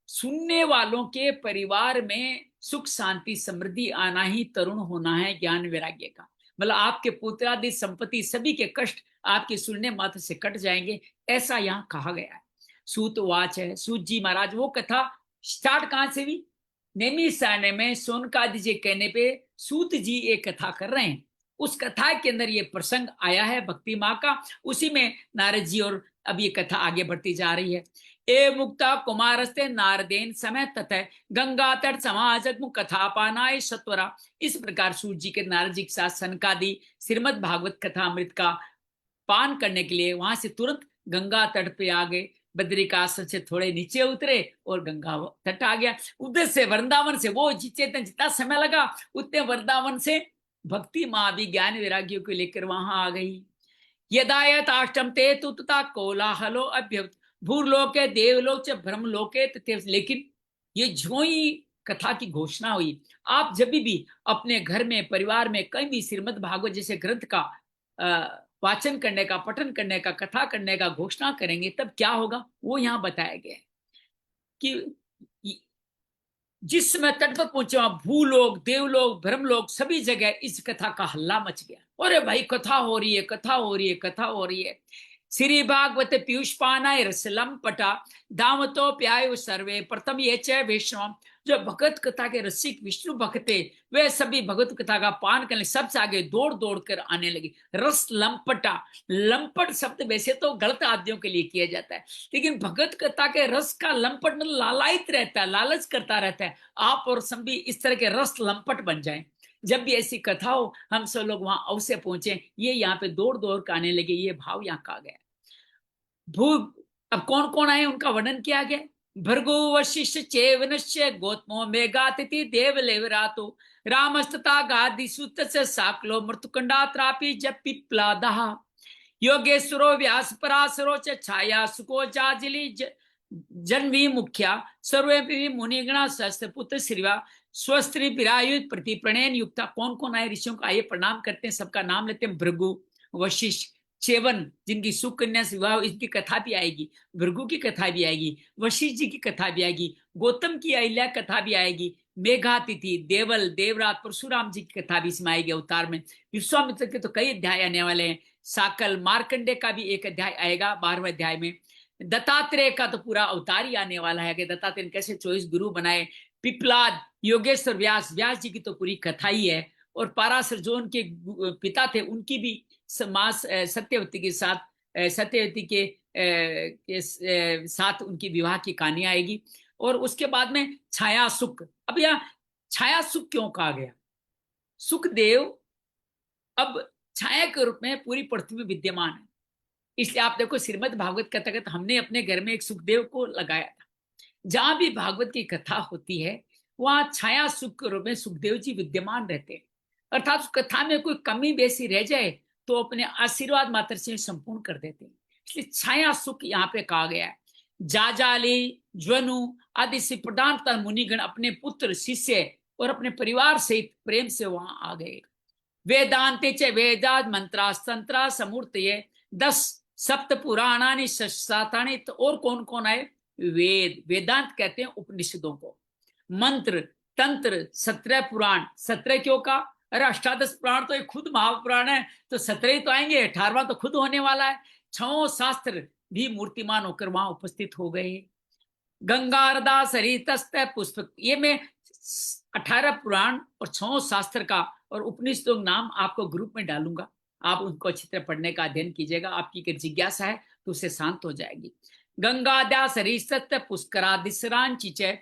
सुनने वालों के परिवार में सुख शांति समृद्धि आना ही तरुण होना है ज्ञान वैराग्य का। मतलब आपके पुत्रादि संपत्ति सभी के कष्ट आपके सुनने मात्र से कट जाएंगे, ऐसा यहाँ कहा गया है। सूत वाच है, सूत जी महाराज वो कथा स्टार्ट कहां से हुई? नेमी सारने में सोनकादि जी कहने पे सूत जी एक कथा कर रहे हैं। उस कथा के अंदर ये प्रसंग आया है भक्ति माँ का, उसी में नारद जी, और अब ये कथा आगे बढ़ती जा रही है। ए मुक्ता कुमारस्ते नारदेन समय ततः गंगा तट समाज कथा पानाय सत्वरा। इस प्रकार सूर्य जी के नारद जी के साथ सनकादि श्रीमद् भागवत कथा अमृत का पान करने के लिए वहां से तुरंत गंगा तट पे आ गए। बद्रिकाश्रम से थोड़े नीचे उतरे और गंगा तट आ गया। उधर से वृंदावन से वो चेतन जितना समय लगा उतने वृंदावन से भक्ति माँ भी ज्ञान वैराग्यों को लेकर वहां आ गई। यदायत अष्टम ते तुता कोलाहलो अभ्य भूर्लोके देवलोक च ब्रह्मलोके तथे। लेकिन ये जो ही कथा की घोषणा हुई, आप जब भी अपने घर में परिवार में कहीं भी श्रीमद् भागवत जैसे ग्रंथ का वाचन करने का, पठन करने का, कथा करने का घोषणा करेंगे, तब क्या होगा वो यहाँ बताया गया है कि जिस समय तट पर पहुंचे वहां भूलोक, देवलोक, ब्रह्मलोक सभी जगह इस कथा का हल्ला मच गया। अरे भाई कथा हो रही है, कथा हो रही है, कथा हो रही है। श्री भागवत पीयूषपानाय रसलम पटा दामतो प्यायो सर्वे प्रथम ये च वैष्णव। जो भगवत कथा के रसिक विष्णु भक्त थे वे सभी भगवत कथा का पान करने सबसे आगे दौड़ दौड़ कर आने लगे। रस लंपटा, लंपट शब्द वैसे तो गलत आदमियों के लिए किया जाता है, लेकिन भगवत कथा के रस का लंपट मतलब लालायित रहता है, लालच करता रहता है। आप और सब भी इस तरह के रस लंपट बन जाएं। जब भी ऐसी कथा हो हम सब लोग वहां अवश्य पहुंचे। ये यहाँ पे दौड़ दौड़ कर आने लगे, ये भाव यहाँ कहा गया। भू अब कौन कौन आए उनका वर्णन किया गया। भृगु वशिष्ठ चेवनश्च गौतमो मेघातिथि देवलेवरातो रामस्तथा गादिसुत साकलो मृतुकंडा त्रापि जब पिप्लादः योगेश्वरो व्यास पराशरो च छाया सुको जाजिली जन्वी मुख्या सर्वे मुनिगणा सहस्त्रपुत्र श्रीवा स्वस्त्री विरायुत प्रति प्रणयन युक्ता। कौन कौन आए ऋषियों का आइए प्रणाम करते हैं, सबका नाम लेते हैं। भृगु, वशिष्ठ, चेवन जिनकी सुकन्या से विवाह, इनकी कथा भी आएगी। भृगु की कथा भी आएगी, वशिष्ठ जी की कथा भी आएगी, गौतम की अहिल्या कथा भी आएगी, मेघातिथि, देवल, देवरात, परशुराम जी की कथा भी इसमें आएगी अवतार में। विश्वामित्र के तो कई अध्याय आने वाले हैं। साकल मार्कंडे का भी एक अध्याय आएगा 12वें अध्याय में। दत्तात्रेय का तो पूरा अवतार ही आने वाला है कि दत्तात्रेय कैसे 24 गुरु बनाए। पिपलाद, योगेश्वर व्यास, व्यास जी की तो पूरी कथा ही है। और पाराशर जो उनके पिता थे उनकी भी समास सत्यवती के साथ, सत्यवती के साथ उनकी विवाह की कहानी आएगी। और उसके बाद में छाया सुख। अब यहाँ छाया सुख क्यों कहा गया? सुखदेव अब छाया के रूप में पूरी पृथ्वी में विद्यमान है। इसलिए आप देखो श्रीमद् भागवत कथा के हमने अपने घर में एक सुखदेव को लगाया था। जहां भी भागवत की कथा होती है वहां छाया सुख के रूप में सुखदेव जी विद्यमान रहते हैं। अर्थात उस कथा में कोई कमी बेसी रह जाए तो अपने आशीर्वाद मात्र से संपूर्ण कर देते हैं। इसलिए छाया सुख यहाँ पे कहा गया है। जाजाली, ज्वनु आदि से प्रधानतः मुनिगण अपने पुत्र, शिष्य और अपने परिवार सहित प्रेम से वहां आ गए। वेदांते च वेदाद मंत्रा तंत्रा समूर्तये 10 सप्त पुराणानि शास्त्राणि। तो और कौन कौन आए? वेदांत कहते हैं उपनिषदों को, मंत्र, तंत्र, 17 पुराण। 17 क्यों का? अरे अष्टादश पुराण तो ये खुद महापुराण है, तो 17 ही तो आएंगे, 18वां तो खुद होने वाला है। 6 शास्त्र भी मूर्तिमान होकर वहां उपस्थित हो गए। गंगारदा सरितस्त पुष्प, ये मैं 18 पुराण और 6 शास्त्र का और उपनिषदों नाम आपको ग्रुप में डालूंगा। आप उनको अच्छी तरह पढ़ने का अध्ययन कीजिएगा। आपकी अगर जिज्ञासा है तो उससे शांत हो जाएगी। गंगाद्या सरितस्त पुष्करादिसरांचि च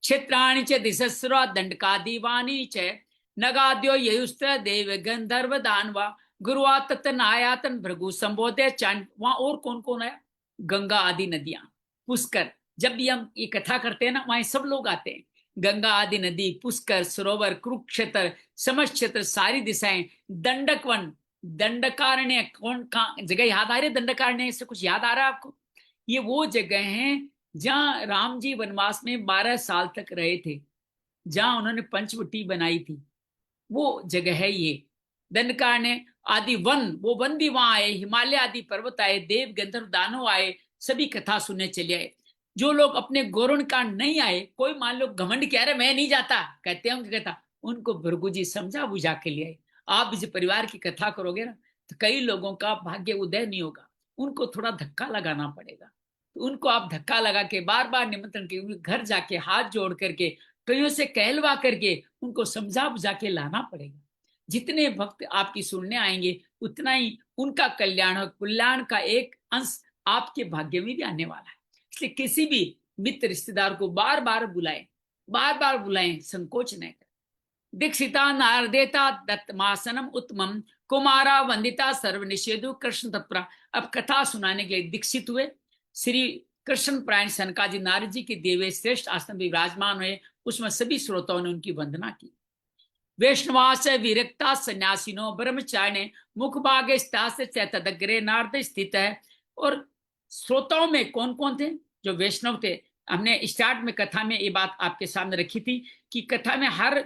क्षेत्राणि च दिशस्रा दंडकादिवानी च नगाद्यो ययुस्त्र देव गंधर्व दानवा गुरुआ तत्नायातन भृगु संबोधे चांद। वहां और कौन कौन है? गंगा आदि नदियां, पुष्कर। जब भी हम ये कथा करते हैं ना, वहां सब लोग आते हैं। गंगा आदि नदी, पुष्कर, सरोवर, कुरुक्षेत्र, समक्षेत्र, सारी दिशाएं, दंडकवन, दंडकारण्य। कौन कहाँ जगह याद आ रही है? दंडकारण्य से कुछ याद आ रहा है आपको? ये वो जगह है जहां राम जी वनवास में 12 साल तक रहे थे, जहां उन्होंने पंचवटी बनाई थी, वो जगह है ये दंडकारण्य। आदि वन, वो वन भी वहां आए, हिमालय आदि पर्वत आए, देव गंधर्व दानव आए, सभी कथा सुनने चले आए। जो लोग अपने गौरण कांड नहीं आए, कोई मान लो घमंड कह रहे मैं नहीं जाता, कहते हैं उनकी कथा, उनको भृगु जी समझा बुझा के लिए आए। आप इस परिवार की कथा करोगे ना, तो कई लोगों का भाग्य उदय नहीं होगा, उनको थोड़ा धक्का लगाना पड़ेगा। तो उनको आप धक्का लगा के बार बार निमंत्रण के घर जाके हाथ जोड़ करके कईयों से कहलवा करके उनको समझा बुझा के लाना पड़ेगा। जितने भक्त आपकी सुनने आएंगे उतना ही उनका कल्याण और कल्याण का एक अंश आपके भाग्य में भी आने वाला है। इसलिए किसी भी मित्र रिश्तेदार को बार बार बुलाएं, संकोच न करें। दीक्षिता नारदेता दत्तमासनम उत्तमम कुमारा वंदिता सर्व निषेधु कृष्ण तत्परा। अब कथा सुनाने के लिए दीक्षित हुए श्री कृष्ण प्राण सनकाजी नारद जी के देवे श्रेष्ठ आसन विराजमान हुए। उसमें सभी श्रोताओं ने उनकी वंदना की। वैष्णवास विरक्ता सन्यासिनो ब्रह्मचारिणे मुख भागे तदग्रे नारद स्थित है। और श्रोताओं में कौन कौन थे? जो वैष्णव थे। हमने स्टार्ट में कथा में ये बात आपके सामने रखी थी कि कथा में हर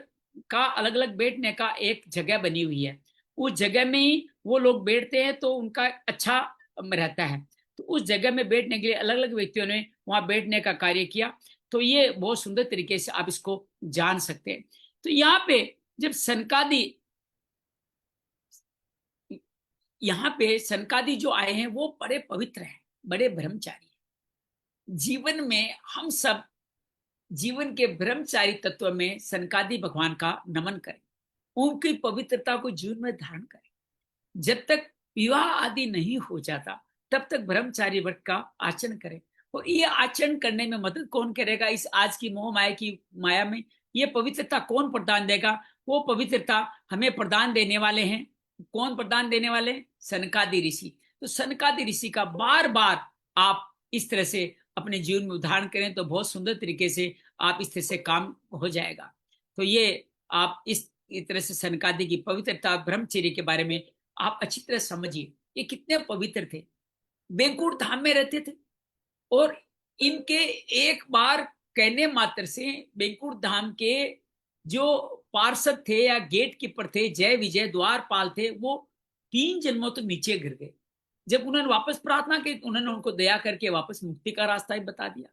का अलग अलग बैठने का एक जगह बनी हुई है। उस जगह में ही वो लोग बैठते हैं तो उनका अच्छा रहता है। तो उस जगह में बैठने के लिए अलग अलग व्यक्तियों ने वहां बैठने का कार्य किया। तो ये बहुत सुंदर तरीके से आप इसको जान सकते हैं। तो यहाँ पे जब सनकादि जो आए हैं वो बड़े पवित्र हैं, बड़े ब्रह्मचारी हैं। जीवन में हम सब जीवन के ब्रह्मचारी तत्व में सनकादि भगवान का नमन करें, उनकी पवित्रता को जीवन में धारण करें। जब तक विवाह आदि नहीं हो जाता तब तक ब्रह्मचारी व्रत का आचरण करें। और ये आचरण करने में मदद कौन करेगा? इस आज की मोह माया की माया में ये पवित्रता कौन प्रदान देगा? वो पवित्रता हमें प्रदान देने वाले हैं। कौन प्रदान देने वाले? सनकादि ऋषि। तो सनकादि ऋषि का बार बार आप इस तरह से अपने जीवन में उदाहरण करें तो बहुत सुंदर तरीके से आप इस तरह से काम हो जाएगा। तो ये आप इस तरह से सनकादि की पवित्रता ब्रह्मचर्य के बारे में आप अच्छी तरह समझिए। ये कितने पवित्र थे, बैकुंठ धाम में रहते थे और इनके एक बार कहने मात्र से बैकुंठ धाम के जो पार्षद थे या गेट कीपर थे, जय विजय द्वारपाल थे, वो 3 जन्मों तक नीचे गिर गए। जब उन्होंने वापस प्रार्थना की उन्होंने उनको दया करके वापस मुक्ति का रास्ता ही बता दिया।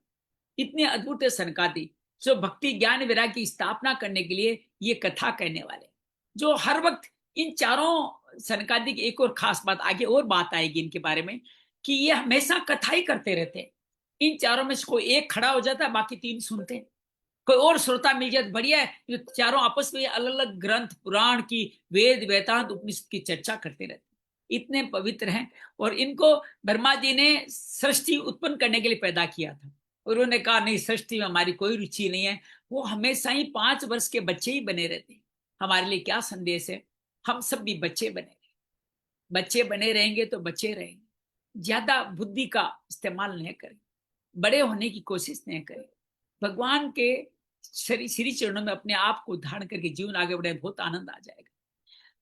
इतने अद्भुत है सनकादि, जो भक्ति ज्ञान वैराग्य की स्थापना करने के लिए ये कथा कहने वाले, जो हर वक्त इन चारों सनकादि की एक और खास बात, आगे और बात आएगी इनके बारे में, कि ये हमेशा कथा ही करते रहते हैं। इन चारों में से कोई एक खड़ा हो जाता है, बाकी 3 सुनते हैं। कोई और श्रोता मिल जाए बढ़िया है, जो चारों आपस में अलग अलग ग्रंथ पुराण की, वेद वेदांत उपनिषद की चर्चा करते रहते हैं। इतने पवित्र हैं। और इनको ब्रह्मा जी ने सृष्टि उत्पन्न करने के लिए पैदा किया था। और उन्होंने कहा नहीं, सृष्टि में हमारी कोई रुचि नहीं है। वो हमेशा ही 5 वर्ष के बच्चे ही बने रहते हैं। हमारे लिए क्या संदेश है? हम सब भी बच्चे बने रहेंगे तो बच्चे रहेंगे। ज्यादा बुद्धि का इस्तेमाल नहीं करें, बड़े होने की कोशिश नहीं करें। भगवान के श्री चरणों में अपने आप को धारण करके जीवन आगे बढ़े, बहुत आनंद आ जाएगा।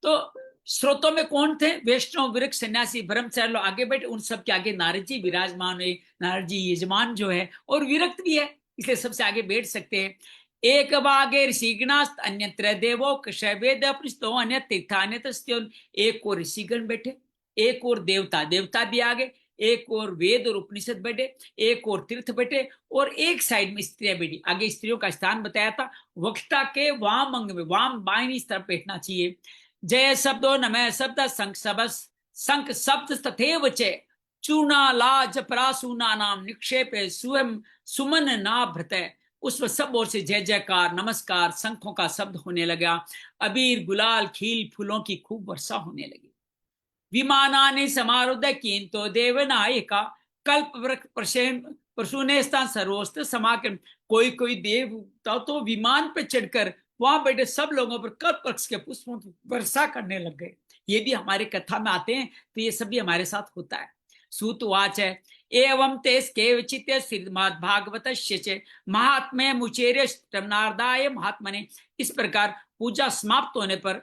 तो स्रोतों में कौन थे? वैष्णव, वृक्ष, सन्यासी, ब्रह्मचारी लोग आगे बैठे, उन सब के आगे नारद जी विराजमान हुए। नारद जी यजमान जो है और विरक्त भी है, इसलिए सबसे आगे बैठ सकते हैं। एक भागे ऋषिगणास्त अन्यत्र देवो कशवेद अपनिस्तो अन्य तीर्थान्यतस्त्योन। एक और ऋषिगण बैठे, एक और देवता, देवता भी आगे, एक और वेद और उपनिषद बैठे, एक और तीर्थ बैठे, और एक साइड में स्त्रियां बैठी। आगे स्त्रियों का स्थान बताया था, वक्ता के वाम अंग में, वाम बाईं तरफ बैठना चाहिए। जय शब्दो नमः शब्द शंख सबस शंख शब्द तथेव च चूर्णा लाज परासूना नाम निक्षेप सुम सुमन ना भृत। उस सब ओर से जय जयकार नमस्कार शंखों का शब्द होने लगा। अबीर गुलाल खील फूलों की खूब वर्षा होने लगी। विमानानि समारुद्ध किंतो देवनायिका कल्प प्रसूने सर्वस्त्र समाकरण। कोई कोई देवता तो विमान पर चढ़कर वहां बैठे सब लोगों पर कल्प वृक्ष के पुष्पों की वर्षा करने लग गए। ये भी हमारे कथा में आते हैं, तो ये सब भी हमारे साथ होता है। सूतवाच है एवं तेस केवचित श्रीमद् भागवत महात्म्य मुचेर्य नारदाय महात्मने। इस प्रकार पूजा समाप्त होने पर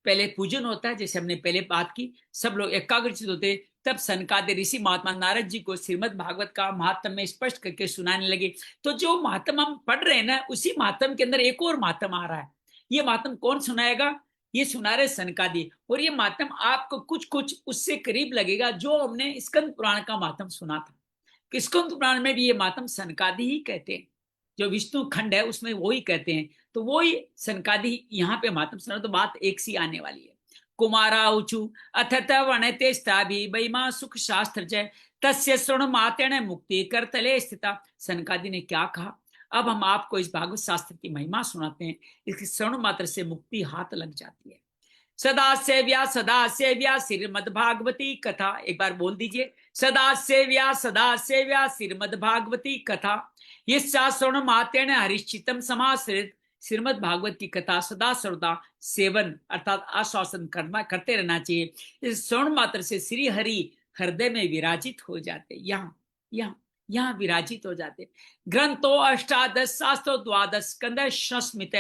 पहले पूजन होता है, जैसे हमने पहले बात की, सब लोग एकाग्रचित होते, तब सनकादिक ऋषि महात्मा नारद जी को श्रीमद् भागवत का महात्म में स्पष्ट करके सुनाने लगे। तो जो महात्म हम पढ़ रहे हैं ना, उसी महात्म के अंदर एक और महात्म आ रहा है। ये महात्म कौन सुनाएगा? ये सुना रहे सनकादि। और ये महात्म आपको कुछ कुछ उससे करीब लगेगा जो हमने स्कंद पुराण का महात्म सुना था। स्कंद पुराण में भी ये महात्म सनकादि ही कहते हैं, जो विष्णु खंड है उसमें वो ही कहते हैं। तो वो ही सनकादि यहाँ पे महात्म सुना, तो बात एक सी आने वाली है। कुमारा ऊचु अथत वनते स्थाभि बैमा सुख शास्त्र जय तस्य श्रवण मातेण मुक्ति करतले स्थिता। सनकादि ने क्या कहा? अब हम आपको इस भागवत शास्त्र की महिमा सुनाते हैं। इसकी श्रवण मात्र से मुक्ति हाथ लग जाती है। सदा सेव्या श्रीमद् भागवती कथा। एक बार बोल दीजिए, सदा सेव्या श्रीमद् भागवती कथा। ये श्रवण मातेण हरिश्चितम समाश्रित। श्रीमद् भागवत की कथा सदा सर्वदा सेवन अर्थात आश्वासन करते रहना चाहिए। इस श्रवण मात्र से श्री हरि हृदय में विराजित हो जाते, यहाँ विराजित हो जाते। ग्रंथो अष्टादश शास्त्रो द्वादश स्कंद संस्मित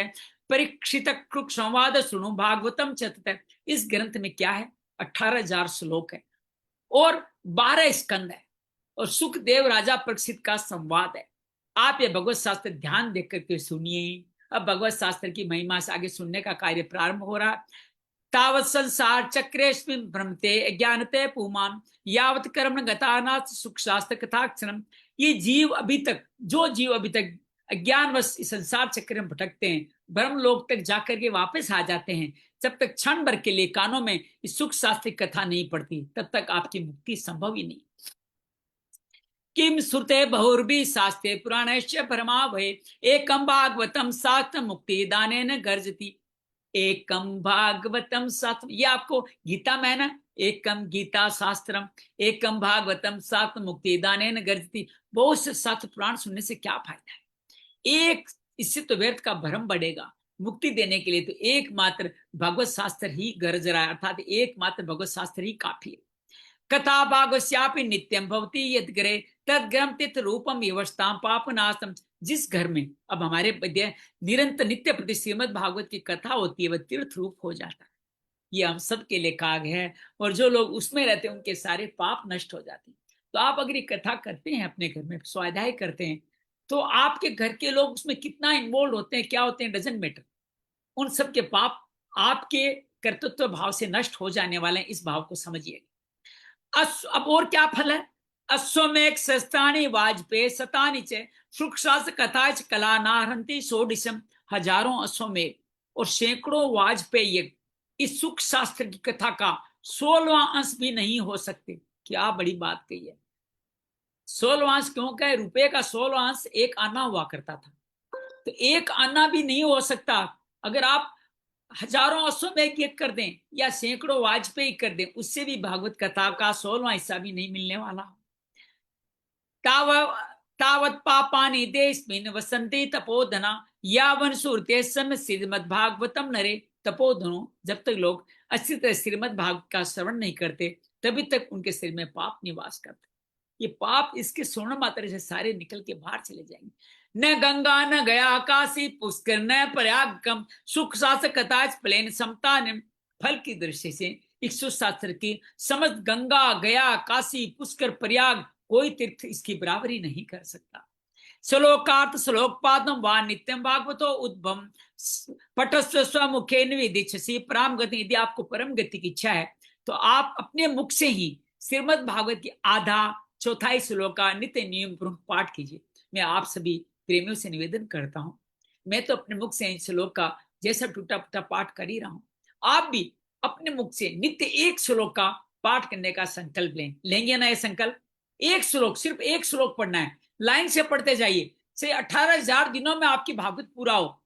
परीक्षित कृक संवाद सुनो भागवतम चतुर्थ। इस ग्रंथ में क्या है? 18,000 श्लोक है और 12 स्कंद है और सुखदेव राजा परीक्षित का संवाद है। आप ये भगवत शास्त्र ध्यान देख करके सुनिए। अब भगवत शास्त्र की महिमा से आगे सुनने का कार्य प्रारंभ हो रहा। तावत संसार चक्रेस्मिन् भ्रमते अज्ञानते पुमान् यावत कर्म गतानाथ सुख शास्त्र कथाक्षरम। ये जीव अभी तक, जो जीव अभी तक अज्ञानवश इस संसार चक्र में भटकते हैं, ब्रह्म लोक तक जाकर के वापस आ जाते हैं, जब तक क्षण भर के लिए कानों में इस सुख शास्त्र कथा नहीं पड़ती, तब तक आपकी मुक्ति संभव ही नहीं। किम श्रुते बहुर्भि शास्त्रे पुराणश्च परमावहे एकम भागवतम शास्त्र मुक्ति दानेन गर्जति। एकम भागवतम शास्त्र, ये आपको गीता में है ना, एकम गीता शास्त्रम एकम भागवतम शास्त्र मुक्ति दानेन गर्जति। बहुत से शास्त्र पुराण सुनने से क्या फायदा है? एक, इससे तो व्यर्थ का भ्रम बढ़ेगा। मुक्ति देने के लिए तो एकमात्र भगवत शास्त्र ही गरज रहा है, अर्थात एकमात्र भगवत शास्त्र ही काफी है। कथा भागवस्यापि नित्यम भवति यद्गरे तद्ग्रम तीर्थ रूपम व्यवस्था पापनाशम। जिस घर में अब हमारे निरंतर नित्य प्रति श्रीमद् भागवत की कथा होती है, वह तीर्थ रूप हो जाता है। ये हम सब के लिए कहा गया है, और जो लोग उसमें रहते हैं उनके सारे पाप नष्ट हो जाते हैं। तो आप अगर ये कथा करते हैं, अपने घर में स्वाध्याय करते हैं, तो आपके घर के लोग उसमें कितना इन्वॉल्व होते हैं, क्या होते हैं, डजंट मैटर। उन सब के पाप आपके कर्तृत्व भाव से नष्ट हो जाने वाले हैं। इस भाव को समझिए। अब और क्या फल है? अश्वमेघ शस्त्राणि वाजपेय शतानि च सुखशास्त्र कथा कला नारहंती सोडिशम। हजारों अश्वमेघ और सैकड़ों वाजपेय यज्ञ इस सुख शास्त्र की कथा का 16वां अंश भी नहीं हो सकते। क्या बड़ी बात कही है। 16वां अंश क्यों कहे? रुपए का 16वां अंश 1 आना हुआ करता था, तो 1 आना भी नहीं हो सकता। अगर आप हजारों अश्वमेघ यज्ञ कर दें या सैकड़ों वाजपेयी कर दें, उससे भी भागवत कथा का 16वां हिस्सा भी नहीं मिलने वाला। तावत पापानि देस्मिन् वसन्ति तपोधना यावन सुरते सम श्रीमद् भागवतम नरे तपोधनो। जब तक लोग अच्छी तरह श्रीमद् भागवत का श्रवण नहीं करते, तभी तक उनके शरीर में पाप निवास करते। ये पाप इसके श्रवण मात्र से सारे निकल के बाहर चले जाएंगे। न गंगा न गया काशी पुष्कर न प्रयागम सुख शास्त्र कथा प्लेन समता फल की दृष्टि से 107 की समस्त गंगा, गया, काशी, पुष्कर, प्रयाग कोई तीर्थ इसकी बराबरी नहीं कर सकता। श्लोकार्थ श्लोकपादम वा नित्यम भागवतो उद्भम पठस्व स्वमुखे निवेदिच्छसि परम गति। यदि आपको परम गति की इच्छा है तो आप अपने मुख से ही श्रीमद् भागवत की आधा चौथाई श्लोक का नित्य नियम पूर्वक पाठ कीजिए। मैं आप सभी प्रेमियों से निवेदन करता हूं, मैं तो अपने मुख से श्लोक का जैसा टूटा फूटा पाठ कर ही रहा हूं, आप भी अपने मुख से नित्य एक श्लोक का पाठ करने का संकल्प लेंगे ना? ये संकल्प, एक श्लोक, सिर्फ एक श्लोक पढ़ना है, लाइन से पढ़ते जाइए, से 18,000 दिनों में आपकी भागवत पूरा हो।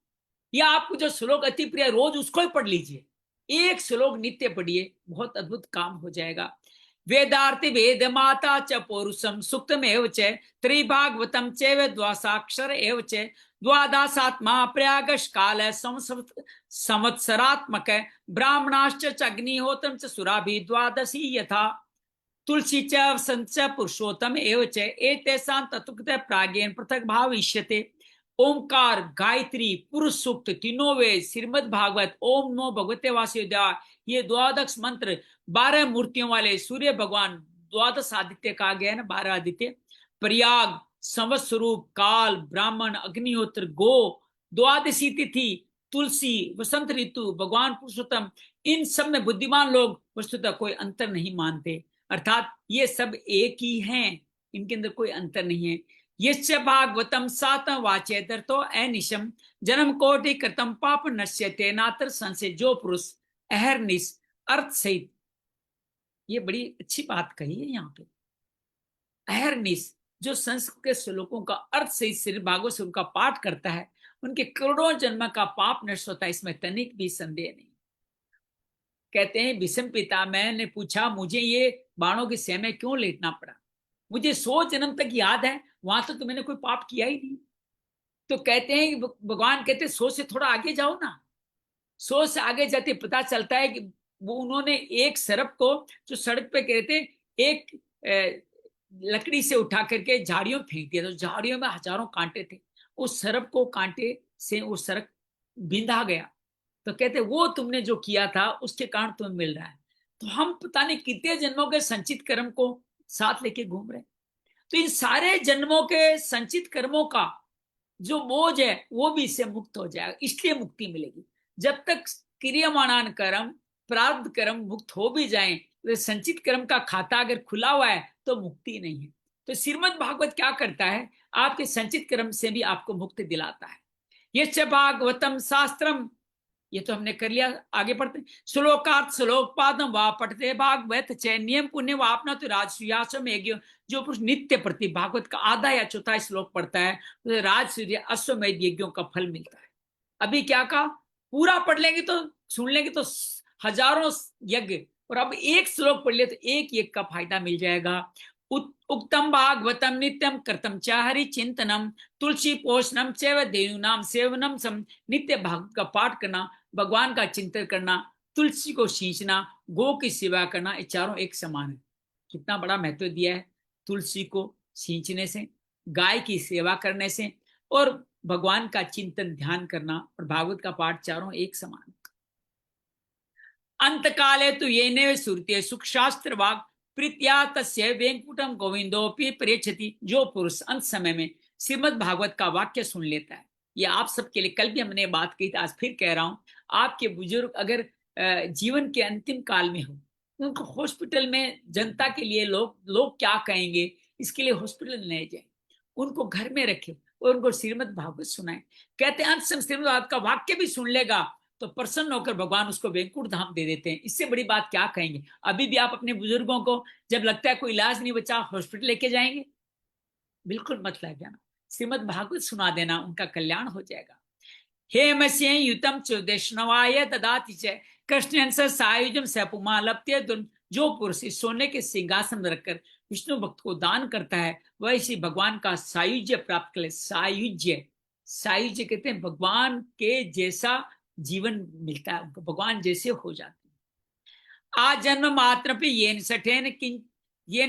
या आपको जो श्लोक अति प्रिय रोज उसको ही पढ़ लीजिए, एक श्लोक नित्य पढ़िए, बहुत अद्भुत काम हो जाएगा। वेदार्थी वेद माता च पौरुषम सुक्तमेव च त्रिभागवतम चैव द्वासाक्षर एव च द्वादशात्मा प्रयागश काल संवत्सरात्मक ब्राह्मणाश्च च अग्निहोत्रम च सुराभि द्वादशी यथा तुलसी च वसंत च पुरुषोत्तम एव च एतेषां तत्त्वतः प्राज्ञेन पृथक भाविष्यते। ओमकार, गायत्री, पुरुष सूक्त, तीनों वेद, श्रीमद् भागवत, ओम नमो भगवते वासुदेवाय, ये द्वादश मंत्र 12 मूर्तियों वाले सूर्य भगवान, द्वादश आदित्य कहा गया है ना, 12 आदित्य, प्रयाग, संवत्सरूप, काल, ब्राह्मण, अग्निहोत्र, गो, द्वादशी तिथि, तुलसी, वसंत ऋतु, भगवान पुरुषोत्तम, इन सब में बुद्धिमान लोग वस्तुतः कोई अंतर नहीं मानते, अर्थात ये सब एक ही हैं, इनके अंदर कोई अंतर नहीं है। यश्च भागवतम सातम वाचेतरतो अनिशम जन्म कोटि कृतम पाप नश्यते नात्र संशय। जो पुरुष अहरनिश अर्थ सहित, ये बड़ी अच्छी बात कही है यहाँ पे, अहरनिश जो संस्कृत के श्लोकों का अर्थ सहित श्री भागवत स्वरूप का पाठ करता है, उनके करोड़ों जन्म का पाप नष्ट होता है, इसमें तनिक भी संदेह नहीं। कहते हैं भीष्म पिता, मैंने पूछा मुझे ये बाणों के समय क्यों लेटना पड़ा, मुझे 100 जन्म तक याद है, वहां तो मैंने कोई पाप किया ही नहीं। तो कहते हैं, भगवान कहते हैं 100 से थोड़ा आगे जाओ ना। 100 से आगे जाते पता चलता है कि वो उन्होंने एक सर्प को जो सड़क पे कहते एक लकड़ी से उठा करके झाड़ियों फेंक दिया, तो झाड़ियों में हजारों कांटे थे, उस सर्प को कांटे से वो सर्प बिंधा गया। तो कहते वो तुमने जो किया था उसके कारण तुम्हें मिल रहा है। तो हम पता नहीं कितने जन्मों के संचित कर्म को साथ लेके घूम रहे हैं। तो इन सारे जन्मों के संचित कर्मों का जो बोझ है वो भी इससे मुक्त हो जाएगा, इसलिए मुक्ति मिलेगी। जब तक क्रियमाणान कर्म, प्रारब्ध कर्म मुक्त हो भी जाएं, तो संचित कर्म का खाता अगर खुला हुआ है तो मुक्ति नहीं है। तो श्रीमद् भागवत क्या करता है, आपके संचित कर्म से भी आपको मुक्ति दिलाता है। ये भागवतम शास्त्रम, ये तो हमने कर लिया, आगे पढ़ते। श्लोकार्थ श्लोकपादम वा पढ़ते भागवत च नियम पुण्य वापना तो राजसूयासम यज्ञ। जो पुरुष नित्य प्रति भागवत का आधा या चौथा श्लोक पढ़ता है तो राजसूय अश्वमेध यज्ञों का फल मिलता है। अभी क्या कहा, पूरा पढ़ लेंगे तो सुन लेंगे तो हजारों यज्ञ, और अब एक श्लोक पढ़ ले तो एक यज्ञ का फायदा मिल जाएगा। उक्तम भागवतम नित्यम कृतम च हरि चिंतनम तुलसी पोषणम चैव देयूनाम सेवनम सम। नित्य भागवत का पाठ करना, भगवान का चिंतन करना, तुलसी को सींचना, गो की सेवा करना, ये चारों एक समान है। कितना बड़ा महत्व दिया है तुलसी को सींचने से, गाय की सेवा करने से, और भगवान का चिंतन ध्यान करना और भागवत का पाठ, चारों एक समान। अंत काले तो ये ने सुरते सुख शास्त्र वाग प्रीत्या तस्य वेंकुटम गोविंदोपि प्रेक्षति। जो पुरुष अंत समय में श्रीमद् भागवत का वाक्य सुन लेता है, ये आप सबके लिए, कल भी हमने बात की थी, आज फिर कह रहा हूं, आपके बुजुर्ग अगर जीवन के अंतिम काल में हो, उनको हॉस्पिटल में जनता के लिए लोग क्या कहेंगे, इसके लिए हॉस्पिटल ले जाए, उनको घर में रखे और उनको श्रीमद् भागवत सुनाए। कहते हैं अंत समय श्रीमद् भागवत का वाक्य भी सुन लेगा तो प्रसन्न होकर भगवान उसको वैकुंठ धाम दे देते हैं। इससे बड़ी बात क्या कहेंगे। अभी भी आप अपने बुजुर्गों को जब लगता है कोई इलाज नहीं बचा, हॉस्पिटल लेके जाएंगे? बिल्कुल मत ले जाना, श्रीमद् भागवत सुना देना, उनका कल्याण हो जाएगा। हेमस्य युतम चौदेशनवाय ददाति च कृष्ण सायुजम सपुमा लप्त्य। जो पुरुष इस सोने के सिंहासन रखकर विष्णु भक्त को दान करता है, वह इसी भगवान का सायुज्य प्राप्त कर ले। सायुज्य कहते हैं भगवान के जैसा जीवन मिलता है, भगवान जैसे हो जाते हैं। आ जन्म मात्र पे येन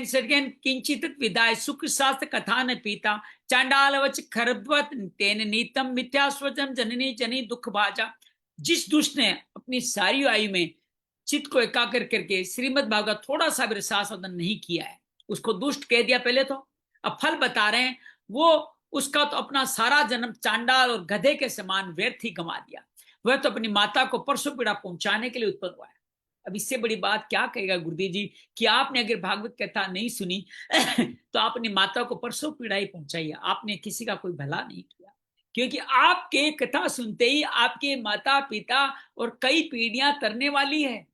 सठेन किंचित विदाय सुख शास्त्र कथा न पीता चांडालवच खरबत तेन नीतम मिथ्यास्वचन जननी जनी दुख भाजा। जिस दुष्ट ने अपनी सारी आयु में चित्त को एकाग्र करके श्रीमद् भागवत थोड़ा सा भी रसास्वादन नहीं किया है, उसको दुष्ट कह दिया पहले तो, अब फल बता रहे हैं, वो उसका तो अपना सारा जन्म चांडाल और गधे के समान व्यर्थ ही गंवा दिया। वह तो अपनी माता को परसों पीड़ा पहुंचाने के लिए उत्पन्न हुआ है। अब इससे बड़ी बात क्या कहेगा गुरुदेव जी कि आपने अगर भागवत कथा नहीं सुनी तो आपने माता को परसों पीड़ा ही पहुंचाई है, आपने किसी का कोई भला नहीं किया। क्योंकि आपके कथा सुनते ही आपके माता पिता और कई पीढ़ियां तरने वाली है,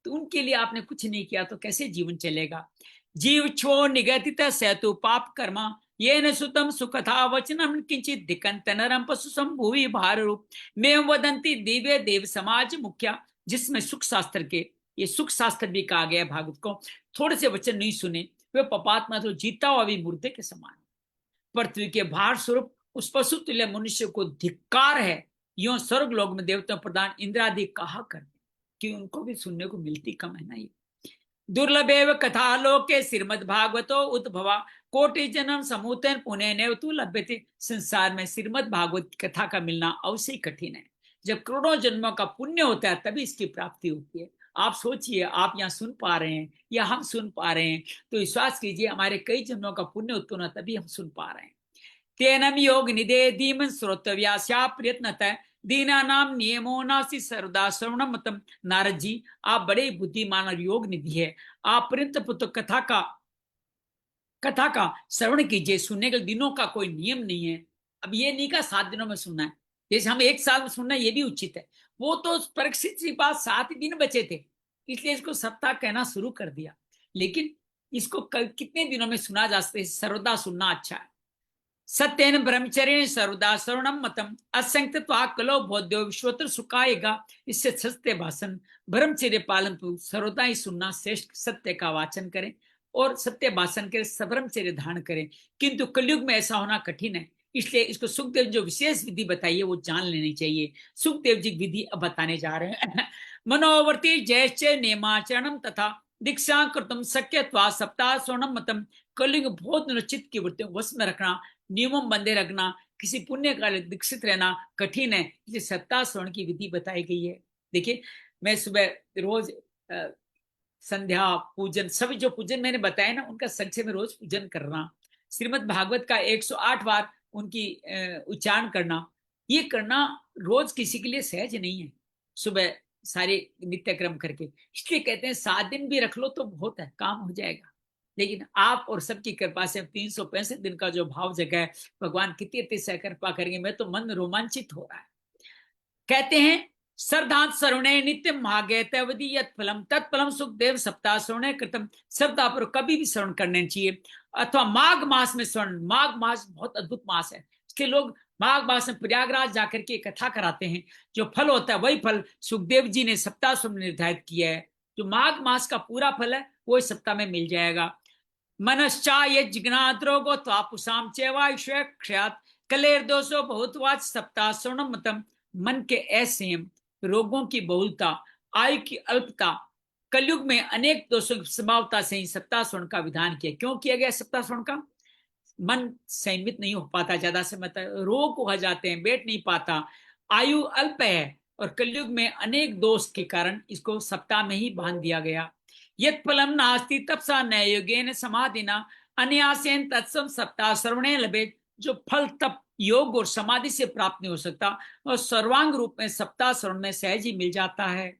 तो उनके लिए आपने कुछ नहीं किया तो कैसे जीवन चलेगा। जीव छो निगतित सेतु पाप कर्मा ये न सुतम सुकथा वचनम किंचित दिकंत नरम पशु संभूवि भार रूप में वदंती दिव्य देव समाज मुख्या, जिसमें सुख शास्त्र के, ये सुख शास्त्र भी कहा गया भागवत को, थोड़े से वचन नहीं सुने वे पपात्मा तो जीता हुआ भी मुर्दे के समान। पृथ्वी के भार स्वरूप उस पशु तुल्य मनुष्य को धिक्कार है, यो स्वर्ग लोक में देवता प्रदान इंद्रादि कहा करते कि उनको भी सुनने को मिलती कम है ना। ये दुर्लभेव कथा लोके श्रीमद् भागवतो उद्भवा कोटि जन्म समूतन पुण्य नेव तु लभ्यते। संसार में श्रीमद् भागवत कथा का मिलना अवश्य कठिन है, जब करोड़ों जन्मों का पुण्य होता है तभी इसकी प्राप्ति होती है। आप सोचिए, आप यहाँ सुन पा रहे हैं या हम सुन पा रहे हैं तो विश्वास कीजिए हमारे कई जन्मों का पुण्य उत्पन्न तभी हम सुन पा रहे हैं। तेनम योग निधे धीमन श्रोतव्यास्या प्रयत्नतः दीना नाम नियमो नासी सर्वदा श्रवणम मतम। नारद जी, आप बड़े बुद्धिमान और योग निधि है, आप पर्यंत पुत्र कथा का श्रवण कीजिए। सुनने के दिनों का कोई नियम नहीं है। अब ये नहीं का 7 दिनों में सुनना है, जैसे हम 1 साल में सुनना है, ये भी उचित है। वो तो परीक्षित के पास 7 दिन बचे थे, इसलिए इसको सप्ताह कहना शुरू कर दिया। लेकिन इसको कितने दिनों में सुना जा सकता है? सर्वदा सुनना अच्छा है। सत्यन ब्रह्मचर्य सर्वदा श्रवणम मतम असंख्यत्वा कलो बोध्यो विश्वोत्तर सुखाएगा। इससे सत्य भाषण ब्रह्मचर्य पालन सर्वदा ही सुनना श्रेष्ठ, सत्य का वाचन करें और सत्य भाषण करें, ब्रह्मचर्य धारण करें। किंतु कलयुग में ऐसा होना कठिन है, इसलिए इसको सुखदेव जो विशेष विधि बताई है वो जान लेनी चाहिए। सुखदेव जी विधि अब बताने जा रहे हैं। मनोवर्ती जयश्चय नियमाचरणम तथा दीक्षा कृतम शक्यत्वा सप्ताह स्वर्णम मतम। कलयुग बहुत निश्चित की वृत्तियों वश में रखना, नियमों बंधे रखना, किसी पुण्य का दीक्षित रहना कठिन है, इसलिए सप्ताह श्रवण की विधि बताई गई है। देखिए, मैं सुबह रोज संध्या पूजन, सभी जो पूजन मैंने बताया ना उनका संक्षेप में रोज पूजन करना, श्रीमद् भागवत का 108 बार उनकी उच्चारण करना, ये करना रोज किसी के लिए सहज नहीं है। सुबह सारे नित्य क्रम करके, इसलिए कहते हैं 7 दिन भी रख लो तो बहुत है, काम हो जाएगा। लेकिन आप और सबकी कृपा से 365 दिन का जो भाव जगा है, भगवान कितनी अतिशय कृपा करेंगे, मैं तो मन रोमांचित हो रहा है। कहते हैं श्रद्धांत श्रवणे नित्य मागे तवदी यत फलम तत्फलम सुखदेव सप्ताह श्रवणे कृतम। श्रद्धा पर कभी भी श्रवण करने चाहिए, अथवा माघ मास में श्रवण। माघ मास बहुत अद्भुत मास है, इसके लोग माघ मास में प्रयागराज जाकर के कथा कराते हैं। जो फल होता है वही फल सुखदेव जी ने सप्ताह श्रवण निर्धारित किया है। जो माघ मास का पूरा फल है वो इस सप्ताह में मिल जाएगा। मनश्चा ये जिज्ञात रोगो त्वापुषाम चैवायुष्य क्षयात कलेर दोषो बहुतवाच सप्ताह श्रवणम मतम। मन के असंयम, रोगों की बहुलता, आयु की अल्पता, कलयुग में अनेक दोषों की संभावता से ही सप्ताह श्रवण का विधान किया। क्यों किया गया सप्ताह श्रवण का? मन संयमित नहीं हो पाता, ज्यादा समय तक रोग हो जाते हैं, बैठ नहीं पाता, आयु अल्प है, और कलयुग में अनेक दोष के कारण इसको सप्ताह में ही बांध दिया गया। यत् फलम नास्ति तपसा न योगेन समाधिना अन्यासेन तत्सम सप्ताह श्रवणे लभेत। जो फल तप योग और समाधि से प्राप्त नहीं हो सकता और सर्वांग रूप में सप्ताह श्रवण में सहज ही मिल जाता है।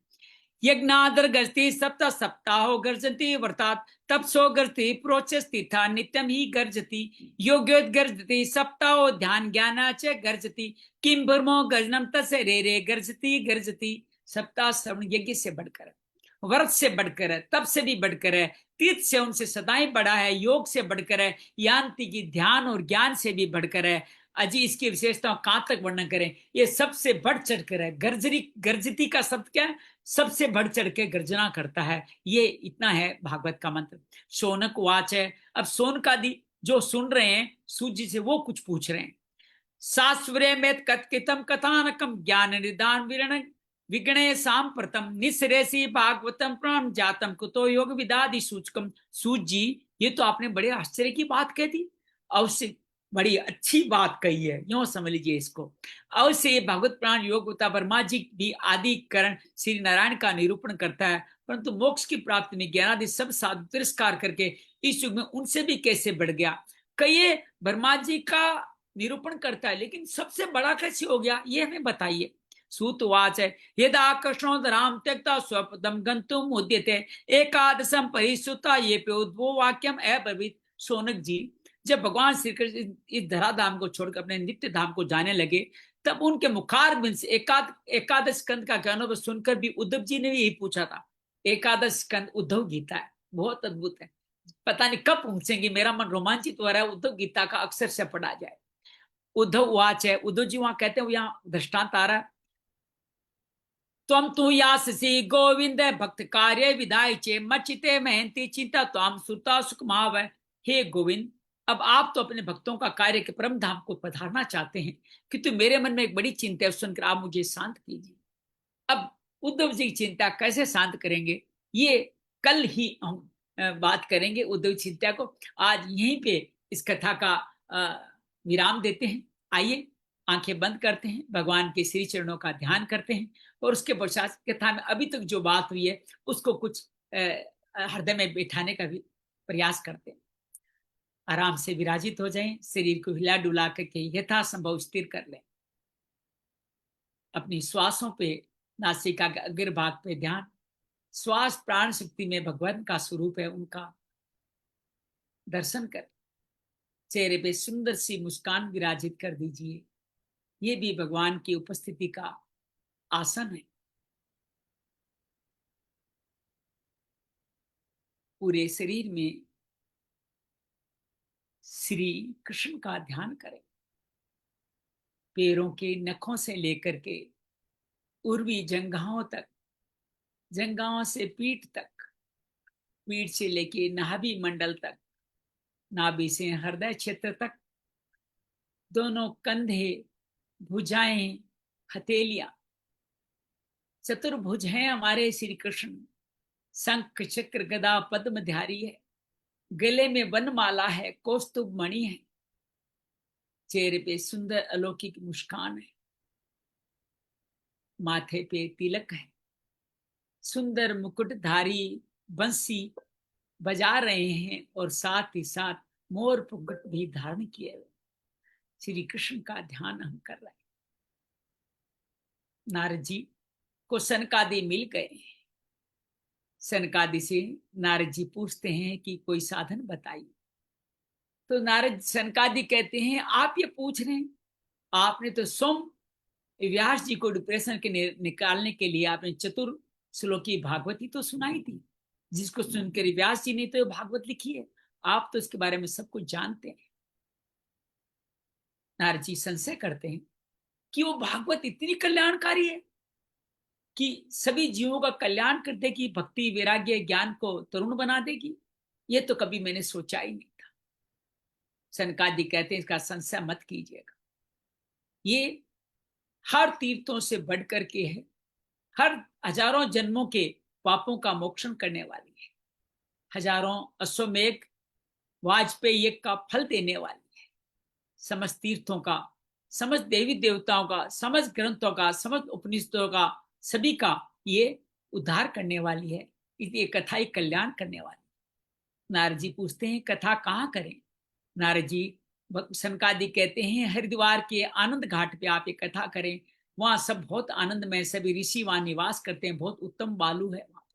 यज्ञादर गर्जती सप्ताह सप्ताहो गर्जती वर्तात तपसो गर्जती प्रोचस्ती था नित्यम ही गर्जती योग्योत गर्जती सप्ताहो ध्यान ज्ञाना च गर्जती किम भ्रमो गर्जनम तस्य रे रे गर्जती गर्जती। सप्ताह श्रवण यज्ञ से बढ़कर है, व्रत से बढ़कर है, तप से भी बढ़कर है, तीर्थ से उनसे सदाएं बड़ा है, योग से बढ़कर है, यांति की ध्यान और ज्ञान से भी बढ़कर है। अजी इसकी विशेषताओं कहां तक वर्णन करें, ये सबसे बढ़ चढ़ कर है। गर्जती का शब्द क्या है? सबसे बढ़ चढ़ के गर्जना करता है, ये इतना है भागवत का मंत्र। शौनक वाच है। अब शौनक आदि जो सुन रहे हैं सूत जी से वो कुछ पूछ रहे हैं। सास्वरे में कथकितम कथानकम ज्ञान निदान विरण विगणे सांप्रतम निसरेसी भागवतम प्राण जातम कुतो योग विदादि सूचकम। सूत जी, ये तो आपने बड़े आश्चर्य की बात कह दी। अवश्य बड़ी अच्छी बात कही है, यूं समझ लीजिए इसको। अवश्य ये भागवत पुराण योगवता वर्मा जी भी आदि करण श्री नारायण का निरूपण करता है, परंतु मोक्ष की प्राप्ति में ज्ञानादि सब साधु तिरस्कार करके इस युग में उनसे भी कैसे बढ़ गया। कई वर्मा जी का निरूपण करता है, लेकिन सबसे बड़ा कैसे हो गया ये हमें बताइए। सूतवाच है, यदा कृष्णो राम त्यक्ता स्वपदम गंतुम उद्यते एकादशम परिसुता ये पे उद्भव वाक्यम अब्रवीत। सोनक जी, जब भगवान श्री कृष्ण इस धरा धाम को छोड़कर अपने नित्य धाम को जाने लगे, तब उनके मुखारबिंद से एकादश स्कंद का अनुभव सुनकर भी उद्धव जी ने भी यही पूछा था। एकादश स्कंद उद्धव गीता है, बहुत अद्भुत है। पता नहीं कब पहुंचेंगे, मेरा मन रोमांचित हो रहा है उद्धव गीता का अक्षर से पढ़ा जाए। उद्धव वाच है, उद्धव जी वहां कहते हैं, यहाँ दृष्टांत आ रहा है, त्वं तु याससि गोविंद भक्त कार्य विधाय चे मचिते महंती चिंता त्वाम सुता सुखमाव। हे गोविंद, अब आप तो अपने भक्तों का कार्य के परम धाम को पधारना चाहते हैं, किंतु मेरे मन में एक बड़ी चिंता है, सुनकर आप मुझे शांत कीजिए। अब उद्धव जी की चिंता कैसे शांत करेंगे, ये कल ही हम बात करेंगे उद्धव चिंता को। आज यहीं पे इस कथा का विराम देते हैं। आइए आंखें बंद करते हैं, भगवान के श्री चरणों का ध्यान करते हैं, और उसके पश्चात कथा में अभी तक जो बात हुई है उसको कुछ हृदय में बैठाने का भी प्रयास करते हैं। आराम से विराजित हो जाएं, शरीर को हिला डुला करके यथासंभव स्थिर कर लें। अपनी श्वासों पे, नासिका के अग्रभाग पे ध्यान। श्वास प्राण शक्ति में भगवान का स्वरूप है, उनका दर्शन कर चेहरे पे सुंदर सी मुस्कान विराजित कर दीजिए। ये भी भगवान की उपस्थिति का आसन है। पूरे शरीर में श्री कृष्ण का ध्यान करें। पैरों के नखों से लेकर के उर्वी जंघाओं तक, जंघाओं से पीठ तक, पीठ से लेके नाभि मंडल तक, नाभि से हृदय क्षेत्र तक, दोनों कंधे, भुजाएं, हथेलियां, चतुर्भुज हैं हमारे श्री कृष्ण। शंख चक्र गदा पद्मधारी है, गले में वनमाला है, कौस्तुभ मणि है, चेहरे पे सुंदर अलौकिक मुस्कान है, माथे पे तिलक है, सुंदर मुकुटधारी बंसी बजा रहे हैं, और साथ ही साथ मोर मुकुट भी धारण किए हुए श्री कृष्ण का ध्यान हम कर रहे हैं। नारद जी को सनकादि मिल गए। सनकादि से नारद जी पूछते हैं कि कोई साधन बताइए। तो नारद सनकादि कहते हैं, आप ये पूछ रहे हैं, आपने तो स्वयं व्यास जी को डिप्रेशन के निकालने के लिए आपने चतुर श्लोकी भागवती तो सुनाई थी, जिसको सुनकर व्यास जी ने तो भागवत लिखी है, आप तो इसके बारे में सब कुछ जानते हैं। नारद जी संशय करते हैं कि वो भागवत इतनी कल्याणकारी है कि सभी जीवों का कल्याण कर देगी, भक्ति वैराग्य ज्ञान को तरुण बना देगी, ये तो कभी मैंने सोचा ही नहीं था। सनकादि कहते हैं, इसका संशय मत कीजिएगा, ये हर तीर्थों से बढ़ करके है, हर हजारों जन्मों के पापों का मोक्षण करने वाली है, हजारों अश्वमेघ वाजपेयी यज्ञ का फल देने वाली है, समस्त तीर्थों का, समस्त देवी देवताओं का, समस्त ग्रंथों का, समस्त उपनिषदों का, सभी का ये उद्धार करने वाली है, इसलिए कथा ही कल्याण करने वाली। नारद जी पूछते हैं, कथा कहाँ करें। नारद जी सनकादि कहते हैं, हरिद्वार के आनंद घाट पे आप ये कथा करें, वहां सब बहुत आनंदमय, सभी ऋषि वहां निवास करते हैं, बहुत उत्तम बालू है वहां।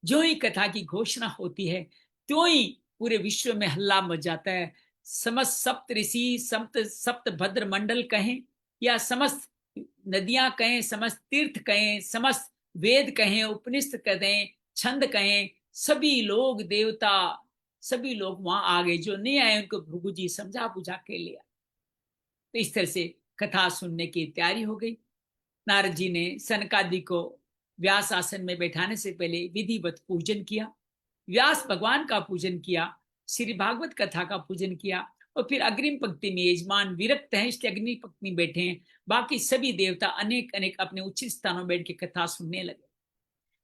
जो ही कथा की घोषणा होती है त्यों ही पूरे विश्व में हल्ला मच जाता है। समस्त सप्त ऋषि, सप्त भद्र मंडल कहें, या समस्त नदियां कहें, समस्त तीर्थ कहें, समस्त वेद कहें, उपनिषद कहें, छंद कहें, सभी लोग देवता, सभी लोग वहां आ गए। जो नहीं आए उनको भृगु जी समझा बुझा के लिया। तो इस तरह से कथा सुनने की तैयारी हो गई। नारद जी ने सनकादि को व्यास आसन में बैठाने से पहले विधिवत पूजन किया, व्यास भगवान का पूजन किया, श्री भागवत कथा का पूजन किया, और फिर अग्रिम पंक्ति में यजमान विरक्त हैं इसलिए अग्नि पंक्ति में बैठे हैं, बाकी सभी देवता अनेक अनेक अपने उचित स्थानों बैठ के कथा सुनने लगे।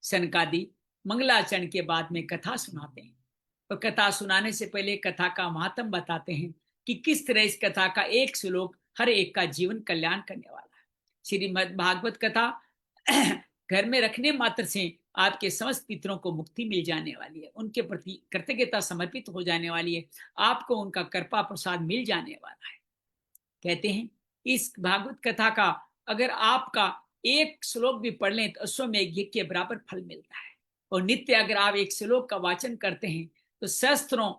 सनकादि मंगलाचरण के बाद में कथा सुनाते हैं, और कथा सुनाने से पहले कथा का महात्म बताते हैं। कि किस तरह इस कथा का एक श्लोक हर एक का जीवन कल्याण करने वाला है। श्रीमद् भागवत कथा घर में रखने मात्र से आपके समस्त पितरों को मुक्ति मिल जाने वाली है, उनके प्रति कृतज्ञता समर्पित हो जाने वाली है, आपको उनका कृपा प्रसाद मिल जाने वाला है। कहते हैं इस भागवत कथा का अगर आपका एक श्लोक भी पढ़ लें तो अश्वमेघ यज्ञ के बराबर फल मिलता है, और नित्य अगर आप एक श्लोक का वाचन करते हैं तो सहस्त्रों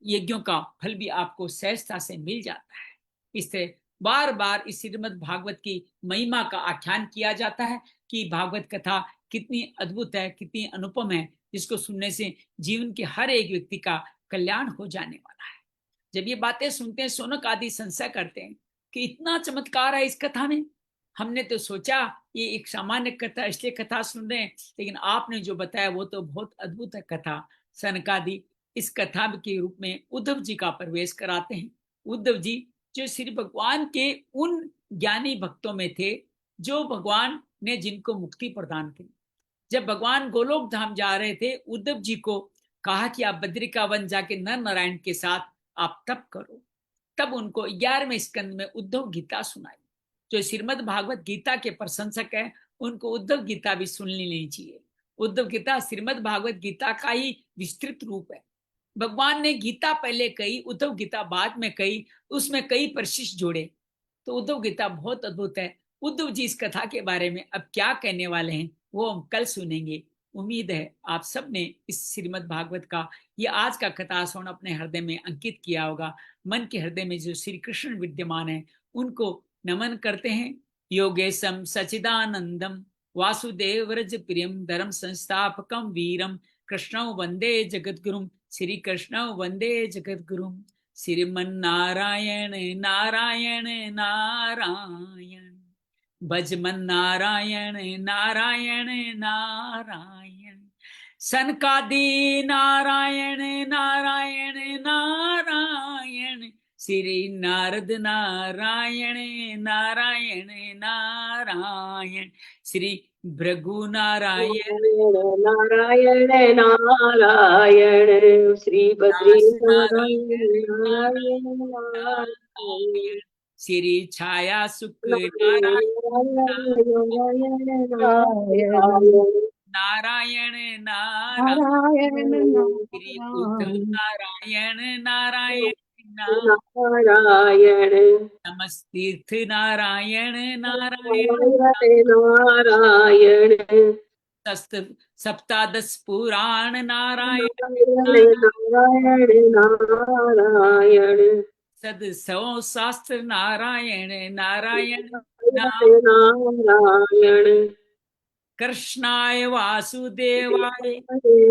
यज्ञों का फल भी आपको सहजता से मिल जाता है। इससे बार बार इस श्रीमद् भागवत की महिमा का आख्यान किया जाता है कि भागवत कथा कितनी अद्भुत है, कितनी अनुपम है, जिसको सुनने से जीवन के हर एक व्यक्ति का कल्याण हो जाने वाला है। जब ये बातें सुनते हैं शौनक आदि संशय करते हैं कि इतना चमत्कार है इस कथा में, हमने तो सोचा ये एक सामान्य कथा इसलिए कथा सुन रहे हैं, लेकिन आपने जो बताया वो तो बहुत अद्भुत है कथा। सनकादि इस कथा के रूप में उद्धव जी का प्रवेश कराते हैं। उद्धव जी जो श्री भगवान के उन ज्ञानी भक्तों में थे जो भगवान ने जिनको मुक्ति प्रदान की। जब भगवान गोलोक धाम जा रहे थे, उद्धव जी को कहा कि आप बद्रिका वन जाके नर नारायण के साथ आप तप करो। तब उनको 11वें स्कंद में उद्धव गीता सुनाई। जो श्रीमद् भागवत गीता के प्रशंसक है उनको उद्धव गीता भी सुन लेनी चाहिए। उद्धव गीता श्रीमद् भागवत गीता का ही विस्तृत रूप है। भगवान ने गीता पहले कही, उद्धव गीता बाद में कही, उसमें कई परिशिष्ट जोड़े, तो उद्धव गीता बहुत अद्भुत है। उद्धव जी इस कथा के बारे में अब क्या कहने वाले हैं वो हम कल सुनेंगे। उम्मीद है आप सब ने इस श्रीमद् भागवत का ये आज का कथा श्रवण अपने हृदय में अंकित किया होगा। मन के हृदय में जो श्री कृष्ण विद्यमान है उनको नमन करते हैं। योगेशम सचिदानंदम वासुदेव रज प्रियम धर्म संस्थापकम वीरम कृष्णं वंदे जगद्गुरुम। श्री कृष्ण वंदे जगद्गुरुम। श्रीमन्नारायण नारायण नारायण भजमन नारायण नारायण नारायण। सनकादि नारायण नारायण नारायण। श्री नारद नारायण नारायण नारायण। श्री भृगु नारायण नारायण नारायण। श्री बद्री नारायण नारायण नारायण नारायण। श्री छाया सुख नारायण नारायण नारायण। श्री उद्धव नारायण नारायण नारायण। नमस्तीर्थ नारायण नारायण नारायण। सप्तादश पुराण नारायण नारायण नारायण। सद सौ शास्त्र नारायण नारायण नारायण। कृष्णाय वासुदेवाय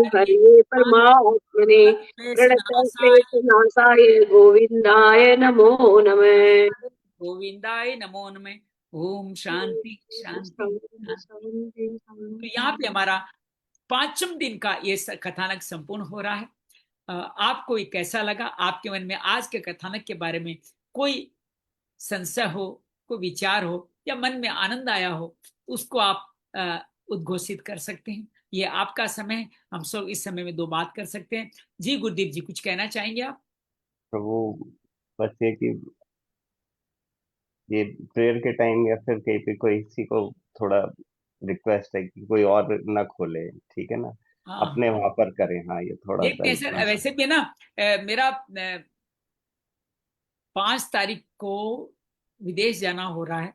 हरे परमात्मने प्रणतक्लेशनाशाय गोविंदाय नमो नमः। गोविंदाय नमो नमः। ओम शांति शांति शांति। तो यहाँ पे हमारा 5वें दिन का ये कथानक संपूर्ण हो रहा है। आपको ये कैसा लगा? आपके मन में आज के कथानक के बारे में कोई संशय हो, कोई विचार हो, या मन में आनंद आया हो, उसको आप उद्घोषित कर सकते हैं। ये आपका समय है, हम सब इस समय में 2 बात कर सकते हैं। जी गुरुदेव जी, कुछ कहना चाहेंगे आप? प्रभु, बस ये कि ये प्रेयर के टाइम या फिर कहीं पे कोई किसी को थोड़ा रिक्वेस्ट है कि कोई और ना खोले, ठीक है ना, हाँ, अपने वहां पर करें। हाँ, ये थोड़ा देखते हैं सर। वैसे भी ना मेरा 5 तारीख को विदेश जाना हो रहा है,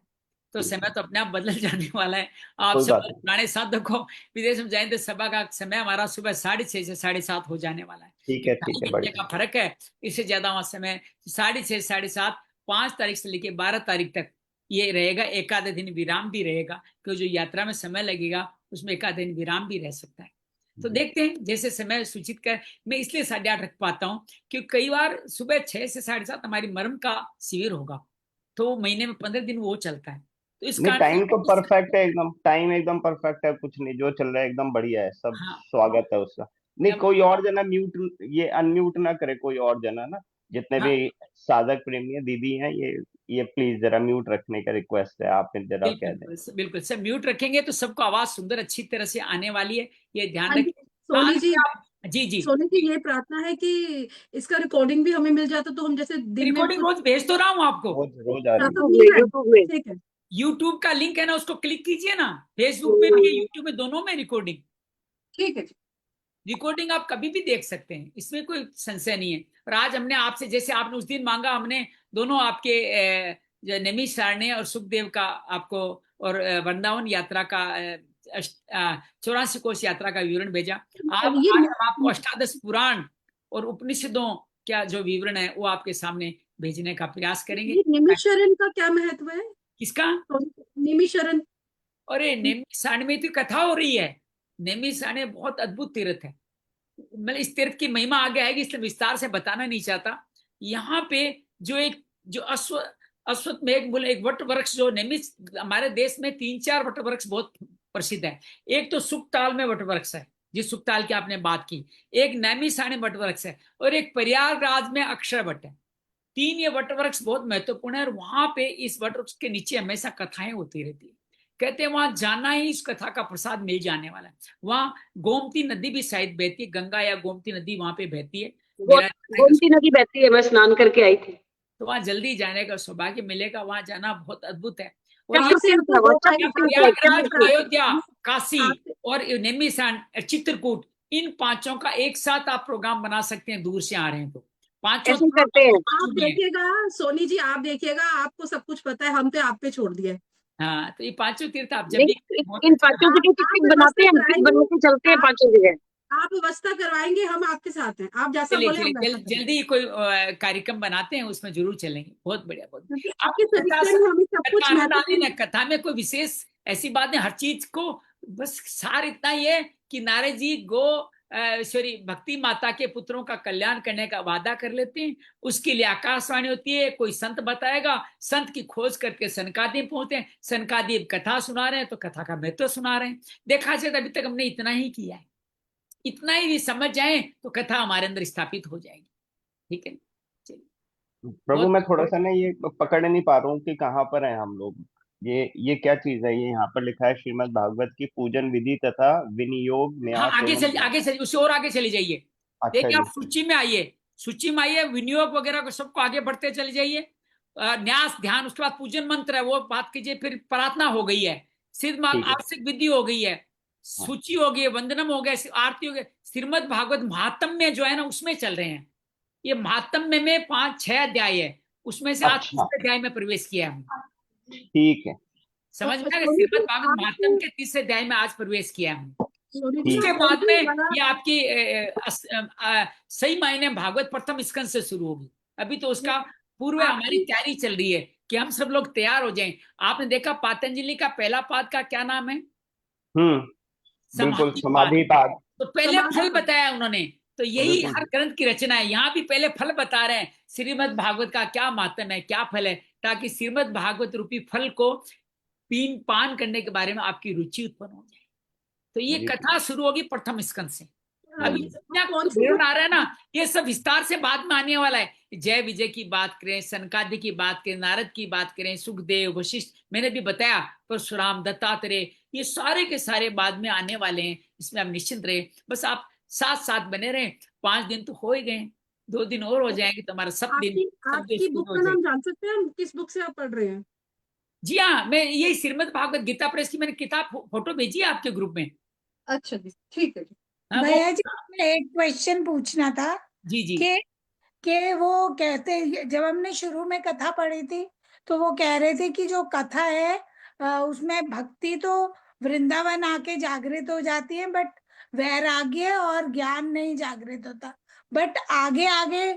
तो समय तो अपने आप बदल जाने वाला है। आप कोई सब बात नहीं। पुराने साथ देखो, विदेश में जाएंगे तो सभा का समय हमारा सुबह 6:30 से 7:30 हो जाने वाला है। ठीक है, 2 घंटे बढ़िया। का फर्क है, इससे ज्यादा वहां समय 6:30 7:30 5 तारीख से लेके 12 तारीख तक ये रहेगा। एक आधे दिन विराम भी रहेगा, क्योंकि जो यात्रा में समय लगेगा उसमें एक आधे दिन विराम भी रह सकता है। तो देखते हैं जैसे समय सूचित कर। मैं इसलिए 8:30 रख पाता हूँ क्योंकि कई बार सुबह 6 से 7:30 हमारी मर्म का शिविर होगा, तो महीने में 15 दिन वो चलता है। तो इस नहीं, कारण टाइम तो परफेक्ट है, एकदम टाइम एकदम परफेक्ट है, कुछ नहीं, जो चल रहा है एकदम बढ़िया है, सब हाँ, स्वागत है उसका। नहीं, अब कोई और जना म्यूट ये अनम्यूट ना करे, कोई और जना ना, जितने हाँ, भी साधक प्रेमी है, दीदी हैं, ये प्लीज जरा म्यूट रखने का रिक्वेस्ट है, आप जरा कह दें। बिल्कुल बिल्कुल सब म्यूट रखेंगे तो सबको आवाज सुंदर अच्छी तरह से आने वाली है, ये ध्यान हाँ जी, रखें। हाँ सोनी जी, जी, आप जी जी, सोनी जी ये प्रार्थना है कि इसका रिकॉर्डिंग भी हमें मिल जाता तो हम जैसे दिन में रिकॉर्डिंग रोज भेज तो रहा हूँ आपको। रोज आ रही है। तो यूट्यूब मिल में, रहा है। यूट्यूब में। ठीक है, यूट्यूब का लिंक है ना, उसको क्लिक कीजिए ना, फेसबुक पे भी है, यूट्यूब में, दोनों में रिकॉर्डिंग। ठीक है जी। रिकॉर्डिंग आप कभी भी देख सकते हैं, इसमें कोई संशय नहीं है। और आज हमने आपसे, जैसे आपने उस दिन मांगा, हमने दोनों आपके जो नैमिष सारण्य और सुखदेव का आपको, और वृंदावन यात्रा का 84 कोश यात्रा का विवरण भेजा। अब आप ये आज हम आपको अष्टादश पुराण और उपनिषदों क्या जो विवरण है वो आपके सामने भेजने का प्रयास करेंगे। निमिषरण का क्या महत्व है? किसका? निमिषरण। अरे नैमिषारण्य में तो कथा हो रही है। नैमिषारण्य बहुत अद्भुत तीर्थ है। मैं इस तीर्थ की महिमा आगे आएगी, इसलिए विस्तार से बताना नहीं चाहता। यहाँ पे जो अश्वत्थमेघ मूल एक वट वृक्ष, जो नैमिष, हमारे देश में 3-4 वट वृक्ष बहुत प्रसिद्ध है। एक तो सुखताल में वट वृक्ष है, जिस सुखताल की आपने बात की, एक नैमिषारण्य वट वृक्ष है, और एक प्रयागराज में अक्षय वट है। 3 ये वट वृक्ष बहुत महत्वपूर्ण है, और वहां पे इस वट वृक्ष के नीचे हमेशा कथाएं होती रहती है। कहते हैं वहां जाना ही इस कथा का प्रसाद मिल जाने वाला है। वहां गोमती नदी भी शायद बहती है, गंगा या गोमती नदी वहां पे बहती है। मेरा गोमती नदी बहती है, मैं स्नान करके आई थी। तो वहां जल्दी जाने का सौभाग्य मिलेगा, वहां जाना बहुत अद्भुत है। और अच्छा ये तीर्थ है वो, अच्छा ये तीर्थ है। प्रयागराज, अयोध्या, काशी आप और नैमिषारण, चित्रकूट, इन पांचों का एक साथ आप प्रोग्राम बना सकते हैं, दूर से आ रहे हैं तो। पांचों ऐसे ही करते हैं। आप देखिएगा सोनी जी, आप देखिएगा, आपको सब कुछ पता है, हम तो आप पे छोड़ दिया है। हाँ, तो ये पांचों तीर्थ आप जब भी नहीं, बहुत इन अच्छा। पांचों की जो टिकट बनाते व्यवस्था हैं, हम टिकट बना कराएंगे, के चलते हैं आप 5 जगह। आप व्यवस्था करवाएंगे, हम आपके साथ हैं, आप जैसा चलिए बोले हम चलिए, वैसा करेंगे। जल्दी कोई कार्यक्रम बनाते हैं, उसमें जरूर चलेंगे। बहुत बढ़िया, बहुत क्योंकि बढ़िया। आपके आपको कथा तरीके में हमें सब कथा कुछ आनंद आ रही महत्वपूर्ण। ना, कथा में कोई विशेष ऐसी बात नहीं, हर चीज को बस सार इतना ही है कि नारद जी सॉरी, भक्ति माता के पुत्रों का कल्याण करने का वादा कर लेते हैं। उसके लिए आकाशवाणी होती है, कोई संत बताएगा, संत की खोज करके सनकादिव पहुंचते हैं, सनकादिव कथा सुना रहे हैं, तो कथा का महत्व सुना रहे हैं। देखा जाए तो अभी तक हमने इतना ही किया है। इतना ही समझ जाए तो कथा हमारे अंदर स्थापित हो जाएगी। ठीक है, चलिए। प्रभु, बहुत मैं थोड़ा सा ना ये पकड़ नहीं पा रहा हूँ कि कहाँ पर हैं हम लोग। ये क्या चीज है? ये यहाँ पर लिखा है श्रीमद् भागवत की पूजन विधि तथा विनियोग हाँ, न्यास आगे एवं चलिए, ज्ञान। आगे चलिए, उससे और आगे चले जाइए। अच्छा देखिए, जी। आप सूची में आइए, सूची में आइए, विनियोग वगैरह को सबको आगे बढ़ते चले जाइए। न्यास, ध्यान, उसके बाद पूजन मंत्र है वो बात कीजिए, फिर प्रार्थना हो गई है, सिद्ध ठीक है। आर्थिक विधि हो गई है, हाँ। सूची हो गई है, वंदनम हो गया, आरती हो गई। श्रीमद् भागवत महात्म्य जो है ना, उसमें चल रहे हैं। ये महात्म्य में 5-6 अध्याय है, उसमें से आज अच्छा, 3 अध्याय में प्रवेश किया है हमने। ठीक है। समझ में आ गया? सोनी जी श्रीमद् भागवत महात्म्य आप, के 3 अध्याय में आज प्रवेश किया है हमने। सोनी जी ठीक उसके है। बाद आपको में बड़ा ये आपकी सही मायने में भागवत प्रथम स्कंद से शुरू होगी। अभी तो उसका पूर्व हमारी आपकी तैयारी चल रही है कि हम सब लोग तैयार हो जाएं। आपने देखा पतंजलि का पहला पाद का क्या नाम है? हम्म। बिल्कुल, समाधि पाद। समाधि पाठ। तो पहले समाधि फल पर। बताया उन्होंने। तो यही बिल्कुल। हर ग्रंथ की रचना है, यहाँ भी पहले फल बता रहे हैं, श्रीमद् भागवत का क्या मातम है, क्या फल है, ताकि श्रीमद् भागवत रूपी फल को पीन पान करने के बारे में आपकी रुचि उत्पन्न हो जाए। तो ये जी। कथा शुरू होगी प्रथम स्कंद से। अभी ये जितना कौन सी विवरण बुक? आ रहा है ना, ये सब विस्तार से बाद में आने वाला है। जय विजय की बात करें, सनकादि की बात करें, नारद की बात करें, सुखदेव, वशिष्ठ, मैंने भी बताया, परशुराम, दत्तात्रेय, ये सारे के सारे बाद में आने वाले हैं। इसमें आप निश्चिंत रहे, बस आप साथ साथ बने रहे। 5 दिन तो हो ही गए, 2 दिन और हो जाएंगे तो हमारा सब दिन, आपकी सब दिन आपकी शुरू बुक हो का जाएगी। नाम जान सकते हैं हम, किस बुक से आप पढ़ रहे हैं? जी हाँ, मैं यही श्रीमद् भागवत गीता प्रेस की मैंने किताब फोटो भेजी है आपके ग्रुप में। अच्छा जी, ठीक है जी। हाँ, वो भैया जी, मैं एक क्वेश्चन पूछना था जी जी कि वो कहते, जब हमने शुरू में कथा पढ़ी थी तो वो कह रहे थे कि जो कथा है उसमें भक्ति तो वृंदावन आके जागृत हो जाती है, बट वैराग्य और ज्ञान नहीं जागृत होता। बट आगे आगे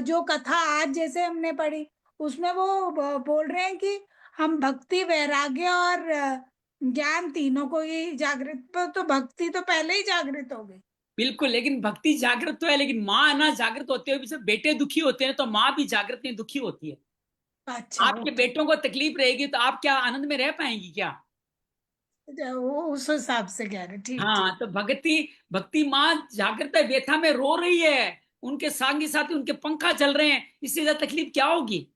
जो कथा आज जैसे हमने पढ़ी उसमें वो बोल रहे हैं कि हम भक्ति, वैराग्य और ज्ञान तीनों को ही जागृत, तो भक्ति तो पहले ही जागृत हो गई। बिल्कुल, लेकिन भक्ति जागृत तो है, लेकिन माँ ना जागृत होते हुए भी सब बेटे दुखी होते हैं, तो माँ भी जागृत नहीं दुखी होती है। अच्छा, आपके बेटों को तकलीफ रहेगी तो आप क्या आनंद में रह पाएंगी क्या? वो उस हिसाब से कह रहे, ठीक हाँ, ठीक। तो भक्ति भक्ति माँ जागृत है, व्यथा में रो रही है, उनके साथी साथी उनके पंखा चल रहे हैं, इससे ज्यादा तकलीफ क्या होगी?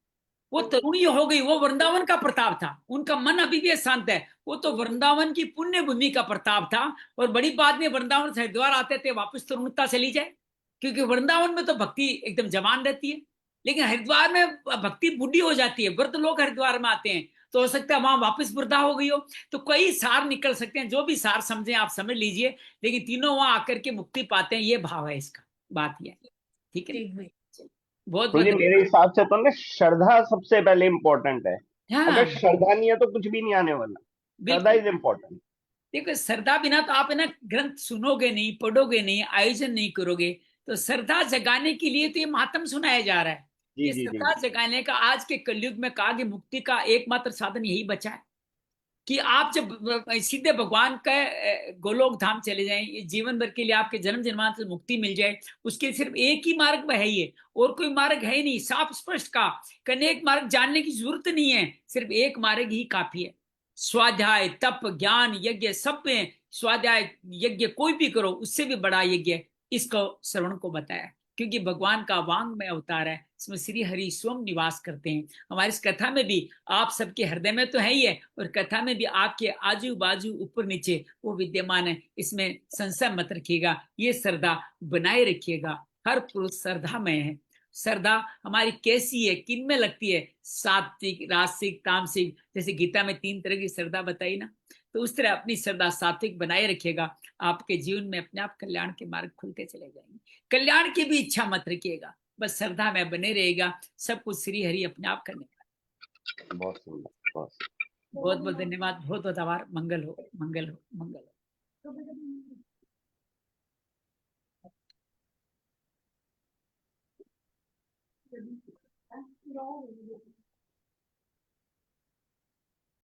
वो तरुणी हो गई, वो वृंदावन का प्रताप था, उनका मन अभी भी शांत है, वो तो वृंदावन की पुण्य भूमि का प्रताप था। और बड़ी बात नहीं, वृंदावन से हरिद्वार आते थे वापस तरुणता चली जाए, क्योंकि वृंदावन में तो भक्ति एकदम जवान रहती है, लेकिन हरिद्वार में भक्ति बूढ़ी हो जाती है। वृद्ध लोग हरिद्वार में आते हैं तो हो सकता है वहां वापस वृद्धा हो गई हो। तो कई सार निकल सकते हैं, जो भी सार समझे आप समझ लीजिए, लेकिन तीनों वहां आकर के मुक्ति पाते हैं, ये भाव है इसका, बात ये है। ठीक है, ठीक भाई। बहुत तो बहुत जी मेरे हिसाब से तो ना श्रद्धा सबसे पहले इम्पोर्टेंट है। हाँ अगर श्रद्धा नहीं है तो कुछ भी नहीं आने वाला। श्रद्धा बिल्कुल। Is important. देखो श्रद्धा बिना तो आप है ना ग्रंथ सुनोगे नहीं, पढ़ोगे नहीं, आयोजन नहीं करोगे। तो श्रद्धा जगाने के लिए तो ये मातम सुनाया जा रहा है। जी ये जी जी श्रद्धा जी। जगाने का आज के कलयुग में कहा कि मुक्ति का एकमात्र साधन यही बचा है कि आप जब सीधे भगवान का गोलोक धाम चले जाएं, ये जीवन भर के लिए आपके जन्म जन्मांतर से मुक्ति मिल जाए, उसके सिर्फ एक ही मार्ग है, ये और कोई मार्ग है ही नहीं। साफ स्पष्ट का अनेक मार्ग जानने की जरूरत नहीं है, सिर्फ एक मार्ग ही काफी है। स्वाध्याय तप ज्ञान यज्ञ सब में स्वाध्याय यज्ञ कोई भी करो, उससे भी बड़ा यज्ञ है, इसको श्रवण को बताया, क्योंकि भगवान का वांग में अवतार है, इसमें श्री हरि स्वयं निवास करते हैं। हमारी इस कथा में भी आप सबके हृदय में तो है ही है, और कथा में भी आपके आजू बाजू ऊपर नीचे वो विद्यमान है, इसमें संशय मत रखिएगा, ये श्रद्धा बनाए रखिएगा। हर पुरुष श्रद्धा में है। श्रद्धा हमारी कैसी है, किन में लगती है, सात्विक रासिक तामसिक, जैसे गीता में 3 तरह की श्रद्धा बताई ना, तो उस तरह अपनी श्रद्धा सात्विक बनाए रखिएगा, आपके जीवन में अपने आप कल्याण के मार्ग खुलते चले जाएंगे। कल्याण की भी इच्छा मत रखिएगा, बस श्रद्धा में बने रहेगा, सब कुछ श्री हरि अपने आप करने का। बहुत सुंदर, बहुत सुंदर। बहुत बहुत धन्यवाद, बहुत बहुत आभार। मंगल हो, मंगल हो, मंगल हो।